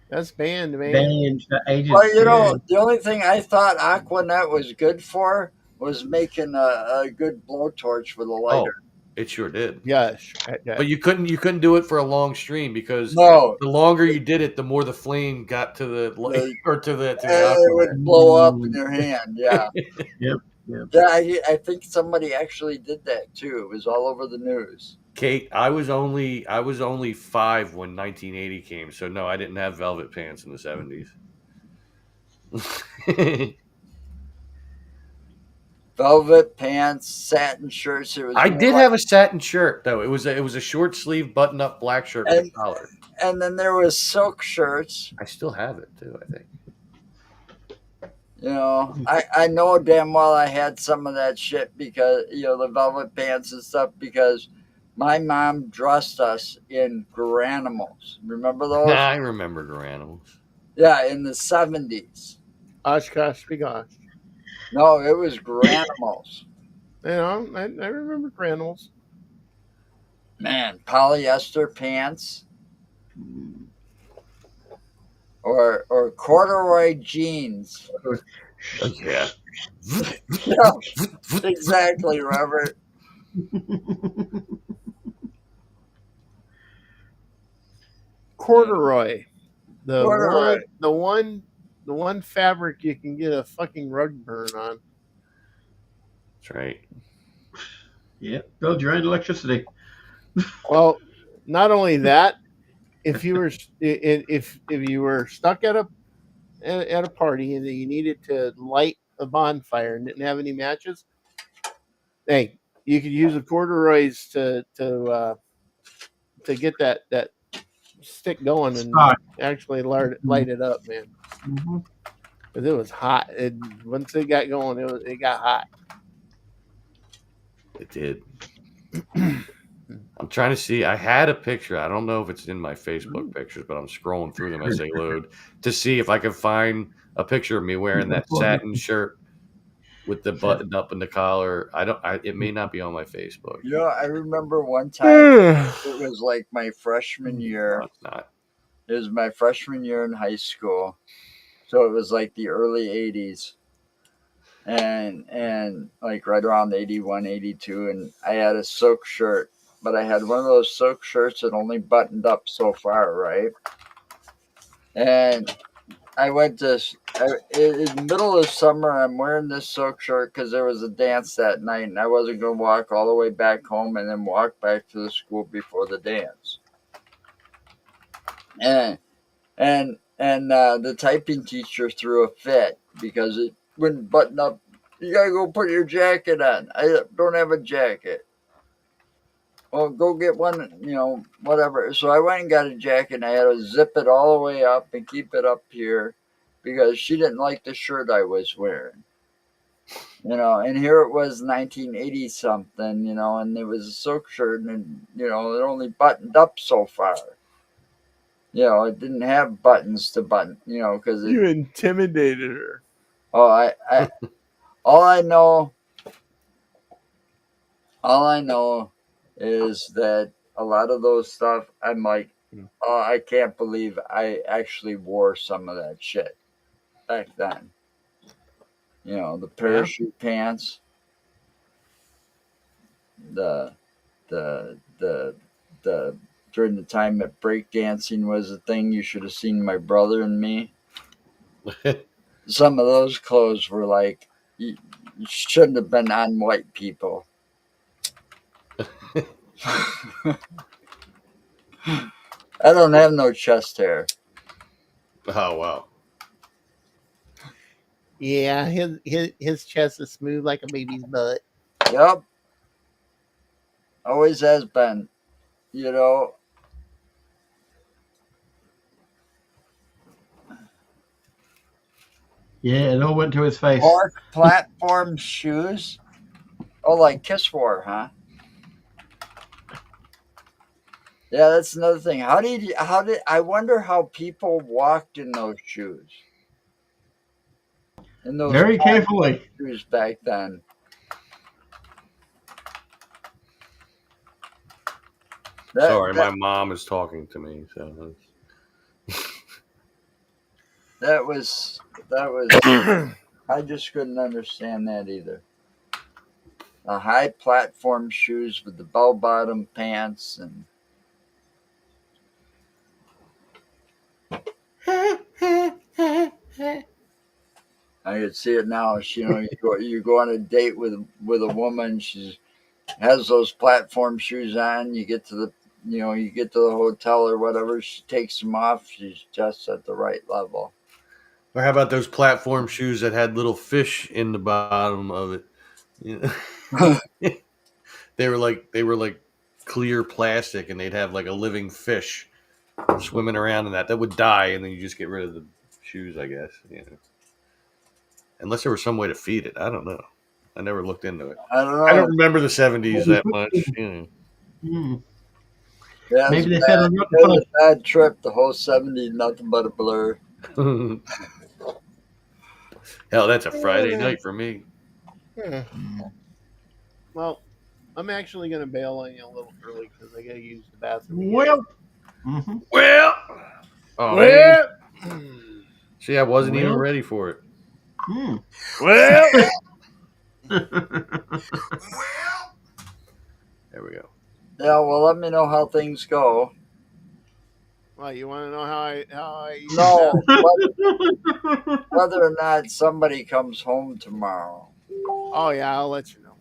that's banned, man. Banned for ages. Well, you know, yeah. the only thing I thought Aquanet was good for was making a good blowtorch with a Oh, lighter. it sure did. Yes, But you couldn't do it for a long stream because No, the longer you did it, the more the flame got to the or to the it Aquanet. would blow up in your hand. Yeah. Yep. Yeah, I think somebody actually did that too. It was all over the news. Kate, I was only 5 when 1980 came, so no, I didn't have velvet pants in the 70s. Velvet pants, satin shirts. It was I more did like- have a satin shirt though. It was a short sleeve button up black shirt with a And- collar. and then there was silk shirts. I still have it too, I think. You know, I know damn well I had some of that shit because, you know, the velvet pants and stuff because my mom dressed us in Garanimals. Remember those? I remember Garanimals. Yeah, in the 70s. Oshkosh, Bigosh. No, it was Garanimals. You know, I remember granules. Man, polyester pants or corduroy jeans. Yeah. Yeah, exactly, Robert. Corduroy. Corduroy. The one one fabric you can get a fucking rug burn on. That's right. Yeah, build your own electricity. Well, not only that, if you were if you were stuck at a party and you needed to light a bonfire and didn't have any matches, hey, you could use a corduroys to get that stick going and Start. actually light it up, man. Mhm. Because it was hot. Once it got going, it got hot. It did. I'm trying to see. I had a picture. I don't know if it's in my Facebook pictures, but I'm scrolling through them as they load to see if I can find a picture of me wearing that satin shirt with the button up in the collar. It may not be on my Facebook. You know, I remember one time it was like my freshman year. No, it's not. It was my freshman year in high school, so it was like the early '80s, and like right around 81, 82, and I had a silk shirt, but I had one of those silk shirts that only buttoned up so far, right? And I went to in the middle of summer. I'm wearing this silk shirt because there was a dance that night, and I wasn't going to walk all the way back home and then walk back to the school before the dance. And the typing teacher threw a fit because it wouldn't button up. You gotta go put your jacket on. I don't have a jacket. Well, go get one, whatever. So I went and got a jacket, and I had to zip it all the way up and keep it up here because she didn't like the shirt I was wearing. And here it was 1980 something, and it was a silk shirt, and it only buttoned up so far. It didn't have buttons to button, because You intimidated her. oh, I all I know is that a lot of those stuff, I'm like, oh, I can't believe I actually wore some of that shit back then. The parachute pants, the during the time that breakdancing was a thing, you should have seen my brother and me. Some of those clothes were like, you shouldn't have been on white people. I don't have no chest hair. Oh wow. Yeah, his chest is smooth like a baby's butt. Yep. Always has been. Yeah, it all went to his face. Or platform shoes. Oh, like Kiss wore, huh? Yeah, that's another thing. How did I wonder how people walked in those shoes? In those Very platform carefully. shoes back then. Sorry, my mom is talking to me. So that was I just couldn't understand that either. The high platform shoes with the bell bottom pants and I could see it now. You go on a date with a woman. She has those platform shoes on. You get to the hotel or whatever. She takes them off. She's just at the right level. or how about those platform shoes that had little fish in the bottom of it? They were like clear plastic, and they'd have like a living fish swimming around in that would die, and then you just get rid of the shoes, I guess. Unless there was some way to feed it. I don't know. I never looked into it. I don't know. I don't remember the 70s that much. Yeah, Maybe they it said was a bad trip. The whole 70s, nothing but a blur. Hell, that's a Friday night for me. Well, I'm actually going to bail on you a little early because I got to use the bathroom. Well, Well, oh, Well, see, I wasn't even Well. ready for it. well, There we go. Yeah, well, let me know how things go. Well, you want to know how I use No, that? whether or not somebody comes home tomorrow. Oh yeah, I'll let you know.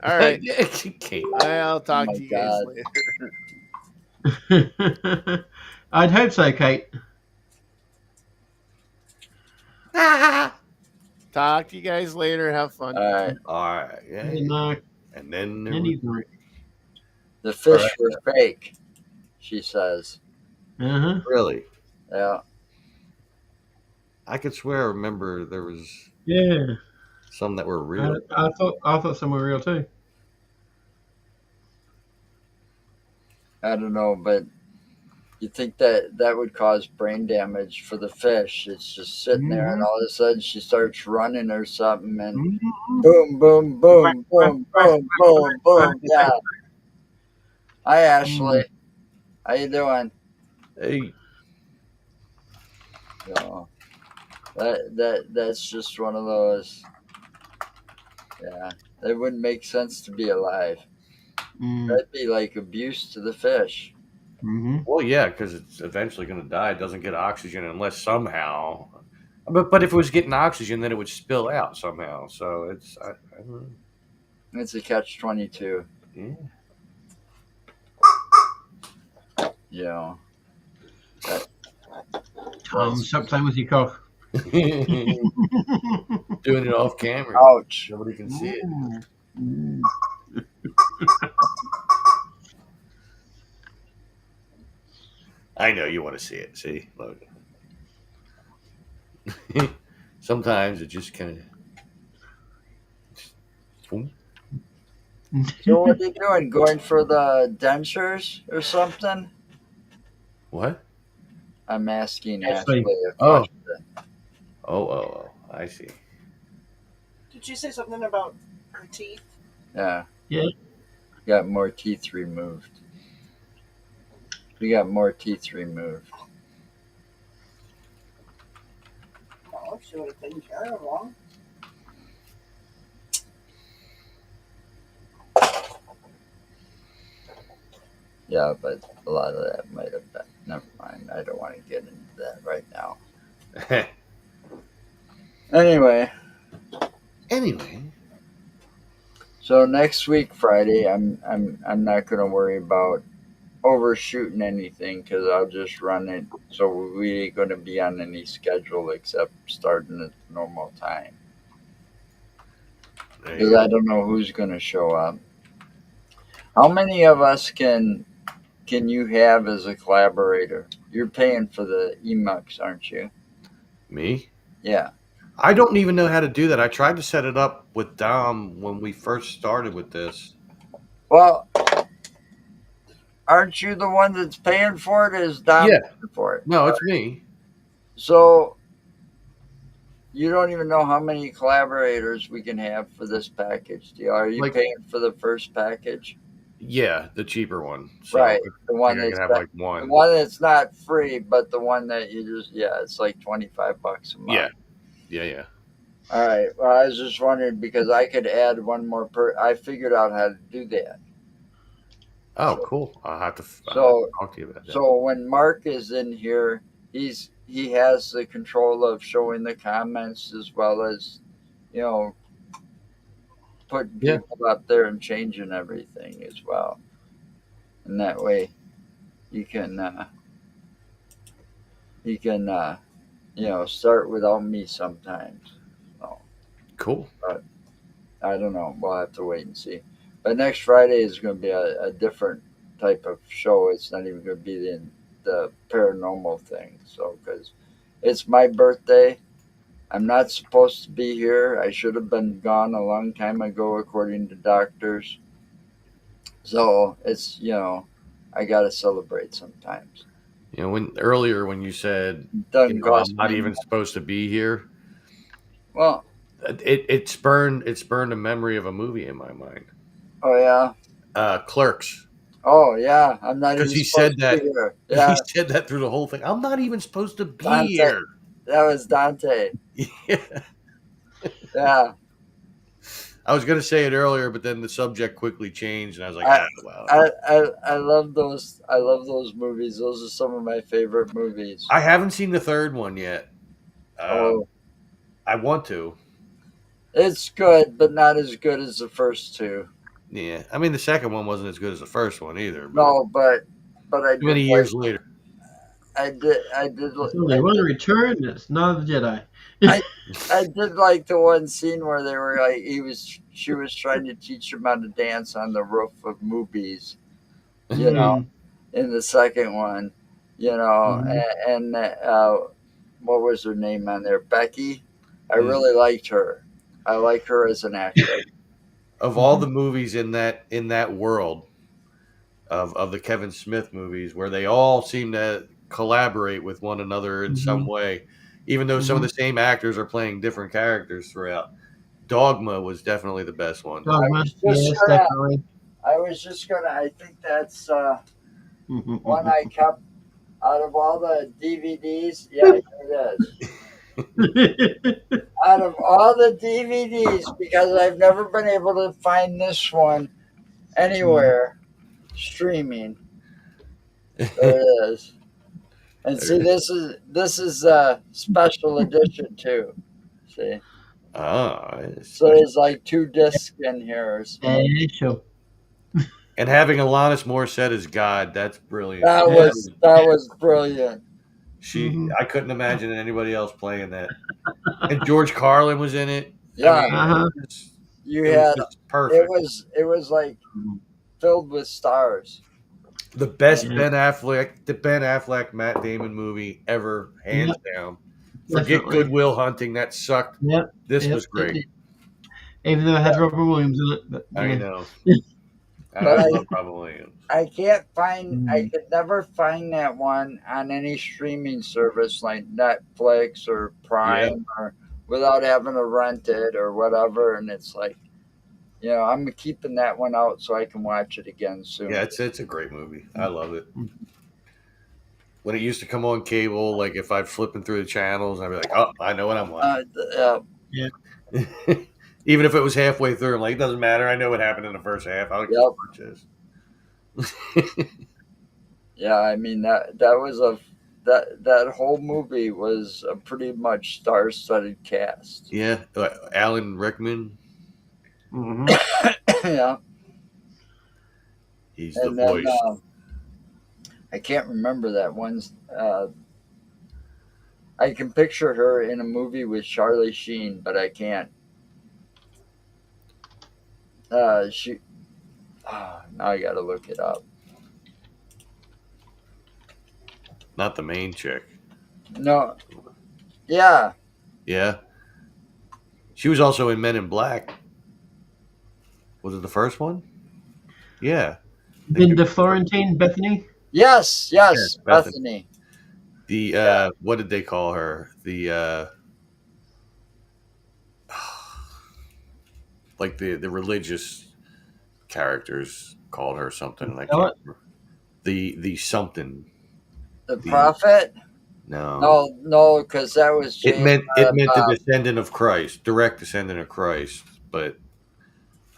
All right. Kate. I'll talk my to you guys God. later. I'd hope so, Kate. Talk to you guys later. Have fun. All right. All right. Yeah. No, And then there any was- The fish Right. were fake, she says. Uh-huh. really, Yeah. I could swear I remember there was Yeah. some that were real. I thought some were real too. I don't know, but you think that would cause brain damage for the fish. It's just sitting there, and all of a sudden she starts running or something, and Mhm. boom, boom, boom, boom, boom, boom, boom. Yeah. Hi, Ashley. How you doing? Hey, So that's just one of those. Yeah, it wouldn't make sense to be alive. Mm. That'd be like abuse to the fish. Mm-hmm. well, yeah, because it's eventually going to die. It doesn't get oxygen unless somehow. But if it was getting oxygen, then it would spill out somehow. So it's I don't know. It's a catch-22. Yeah. You know. Stop playing with your cock. Doing it off camera. Ouch. Nobody can see it. Mm. I know you want to see it. See, look. Sometimes it just kind of. So what are you doing? Going for the dentures or something? What? I'm asking Ashley. Ashley a Oh. question. Oh, I see. Did you say something about her teeth? Yeah. Yeah. Got more teeth removed. We got more teeth removed. Oh, she would have taken care of them. Yeah, but a lot of that might have been. Never mind. I don't want to get into that right now. Anyway, Anyway, so next week Friday, I'm not gonna worry about overshooting anything because I'll just run it. So we ain't gonna be on any schedule except starting at normal time. there Because you I don't know who's gonna show up. How many of us can you have as a collaborator? You're paying for the eMux, aren't you? me. Yeah. I don't even know how to do that. I tried to set it up with Dom when we first started with this. Well, aren't you the one that's paying for it? Is Dom Yeah. paying for it? No, it's me. So you don't even know how many collaborators we can have for this package. Are you Like- paying for the first package? Yeah, the cheaper one. So Right. The I one think I that's can have like the one. one that's not free, but the one that you just it's like $25 a month. Yeah. All right. Well, I was just wondering because I could add one more I figured out how to do that. Oh, So- cool. I'll have to So- talk to you about that. So when Mark is in here, he has the control of showing the comments as well as, putting Yeah. people up there and changing everything as well. And that way, you can start without me sometimes. Cool. I don't know. We'll have to wait and see. But next Friday is going to be a different type of show. It's not even going to be the paranormal thing. So, because it's my birthday, I'm not supposed to be here. I should have been gone a long time ago, according to doctors. So it's I got to celebrate sometimes. You know, when you said Doesn't cost I'm not me even supposed to be here, Well, it spurned a memory of a movie in my mind. oh yeah. Clerks. Oh yeah. I'm not even 'Cause he supposed said to that- be here. Yeah, He said that through the whole thing. I'm not even supposed to be Dante. here. that was Dante. Yeah. Yeah. I was gonna say it earlier, but then the subject quickly changed, and I was like, I, wow. I love those. I love those movies. Those are some of my favorite movies. I haven't seen the third one yet. Oh, I want to. it's good, but not as good as the first two. Yeah, I mean the second one wasn't as good as the first one either. But No, but I too many did years like, later. I did There's only one return. It's not the Jedi. I did like the one scene where they were like she was trying to teach him how to dance on the roof of movies, you know, in the second one, you know, and what was her name on there? Becky. I really liked her. I like her as an actress. Of all the movies in that world of the Kevin Smith movies, where they all seem to collaborate with one another in some way, even though some of the same actors are playing different characters throughout. Dogma was definitely the best one. Dogma, yes, definitely. I was just gonna. I think that's one I kept out of all the DVDs. Yeah, here it is. Out of all the DVDs, because I've never been able to find this one anywhere streaming. There it is. And see, this is a special edition too. See, so there's like 2 discs in here. Sure. And having Alanis Morissette as God, that's brilliant. That was brilliant. I couldn't imagine anybody else playing that. And George Carlin was in it. Yeah, I mean, it was perfect. It was like filled with stars. The best Ben Affleck, Matt Damon movie ever, hands down. Forget Definitely. Good Will Hunting, that sucked. Yep. This was great. Even though it had Robert Williams in it. But, I know. I love Robert Williams. I can't find. I could never find that one on any streaming service like Netflix or Prime or without having to rent it or whatever. And it's like, you know, I'm keeping that one out so I can watch it again soon. Yeah, it's a great movie. I love it. When it used to come on cable, like if I'm flipping through the channels, I'd be like, "Oh, I know what I'm watching." Even if it was halfway through, I'm like, "It doesn't matter. I know what happened in the first half. I'll just watch this." Yeah, I mean that whole movie was a pretty much star-studded cast. Yeah, Alan Rickman. Yeah, he's the voice. I can't remember that one's. I can picture her in a movie with Charlie Sheen, but I can't. Now I gotta look it up. Not the main chick. No. Yeah. Yeah. She was also in Men in Black. Was it the first one? Yeah. Linda Florentine, Bethany? Yes, Bethany. The what did they call her? The like the religious characters called her something. I can't remember. The something. The prophet? No, because that was James, it meant the descendant of Christ, direct descendant of Christ, but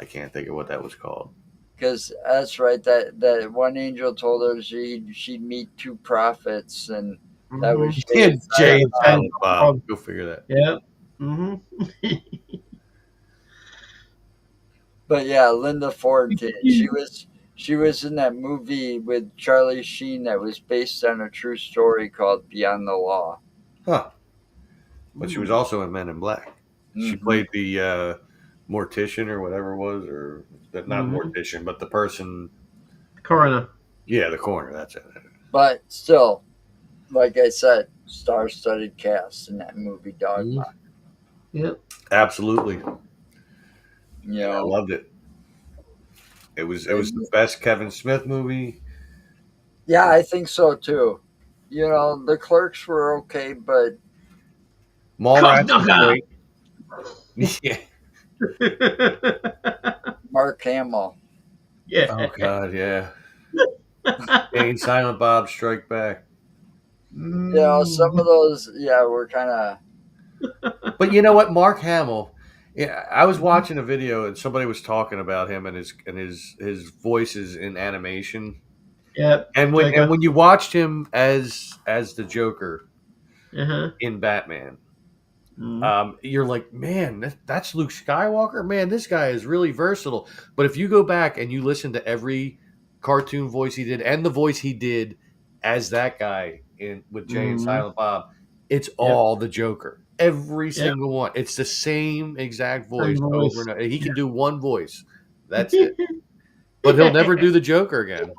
I can't think of what that was called. Because that's right. That one angel told her she'd meet 2 prophets, and that was Jay and Silent Bob. Go figure that. Yeah. But yeah, Linda Florentine. She was in that movie with Charlie Sheen that was based on a true story called Beyond the Law. Huh. But she was also in Men in Black. She played the mortician or whatever it was, or not mortician, but the person. Coroner. Yeah, the coroner. That's it. But still, like I said, star-studded cast in that movie, Dogma. Yep. Absolutely. You know, I loved it. It was the best Kevin Smith movie. Yeah, I think so too. You know, the Clerks were okay, but Mallrats was great. Yeah. Mark Hamill. Yeah. Oh God, yeah. And Silent Bob Strike Back. You know, some of those, were kind of. But you know what? Mark Hamill Yeah, I was watching a video and somebody was talking about him and his voices in animation. Yeah. And Joker. when you watched him as the Joker Uh-huh. in Batman, Mm. you're like, man, that's Luke Skywalker. Man, this guy is really versatile. But if you go back and you listen to every cartoon voice he did and the voice he did as that guy in with Jay and Mhm. Silent Bob, it's all the Joker. Every single one. It's the same exact voice Same over voice. and over. He can do one voice. That's it. But he'll never do the Joker again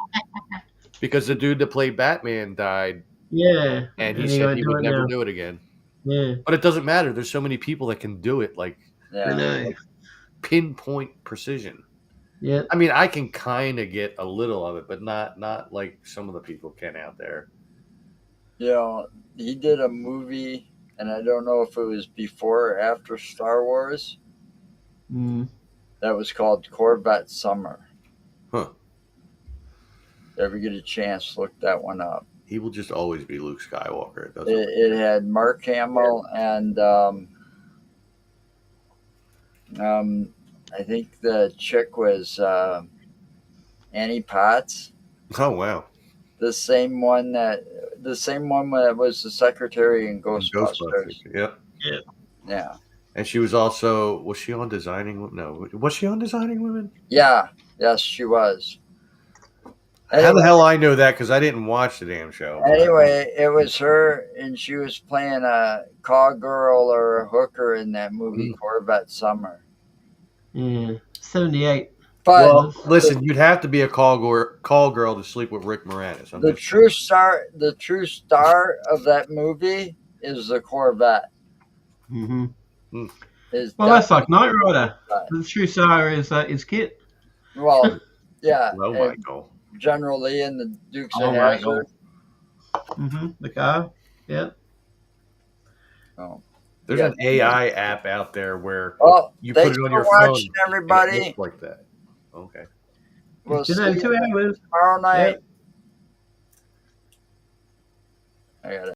because the dude that played Batman died, Yeah. and he he said won't he do would it never now. do it again. Yeah. But it doesn't matter. There's so many people that can do it, like I Yeah. know. pinpoint precision. Yeah. I mean, I can kind of get a little of it, but not like some of the people can out there. You know, he did a movie, and I don't know if it was before or after Star Wars, Mm. that was called Corvette Summer. Huh. If you ever get a chance, look that one up. He will just always be Luke Skywalker. It doesn't. It had Mark Hamill and I think the chick was Annie Potts, Oh wow. the same one that was the secretary in Ghostbusters. Yep. Yeah, And she was also she on Designing? No, was she on Designing Women? yeah, yes, she was. How the Anyway, hell I know that? Because I didn't watch the damn show. Anyway, it was her, and she was playing a call girl or a hooker in that movie Corvette Summer. Yeah. 78. But Well, listen, you'd have to be a call girl to sleep with Rick Moranis. the true star of that movie is the Corvette. Mm-hmm. Is Well, that's like Knight definitely Rider. Corvette. The true star is Kit. Well, yeah, Hello, and Michael. General Lee and the Dukes Oh, of Michael. Hazzard. Mm-hmm. The car. Yeah. Oh. There's Yeah. an AI app out there where Well, you put thanks it on for your phone. watching, and it everybody. looks like that. Okay. We'll You see know, you 2 hours. tomorrow night. Yep. I got it.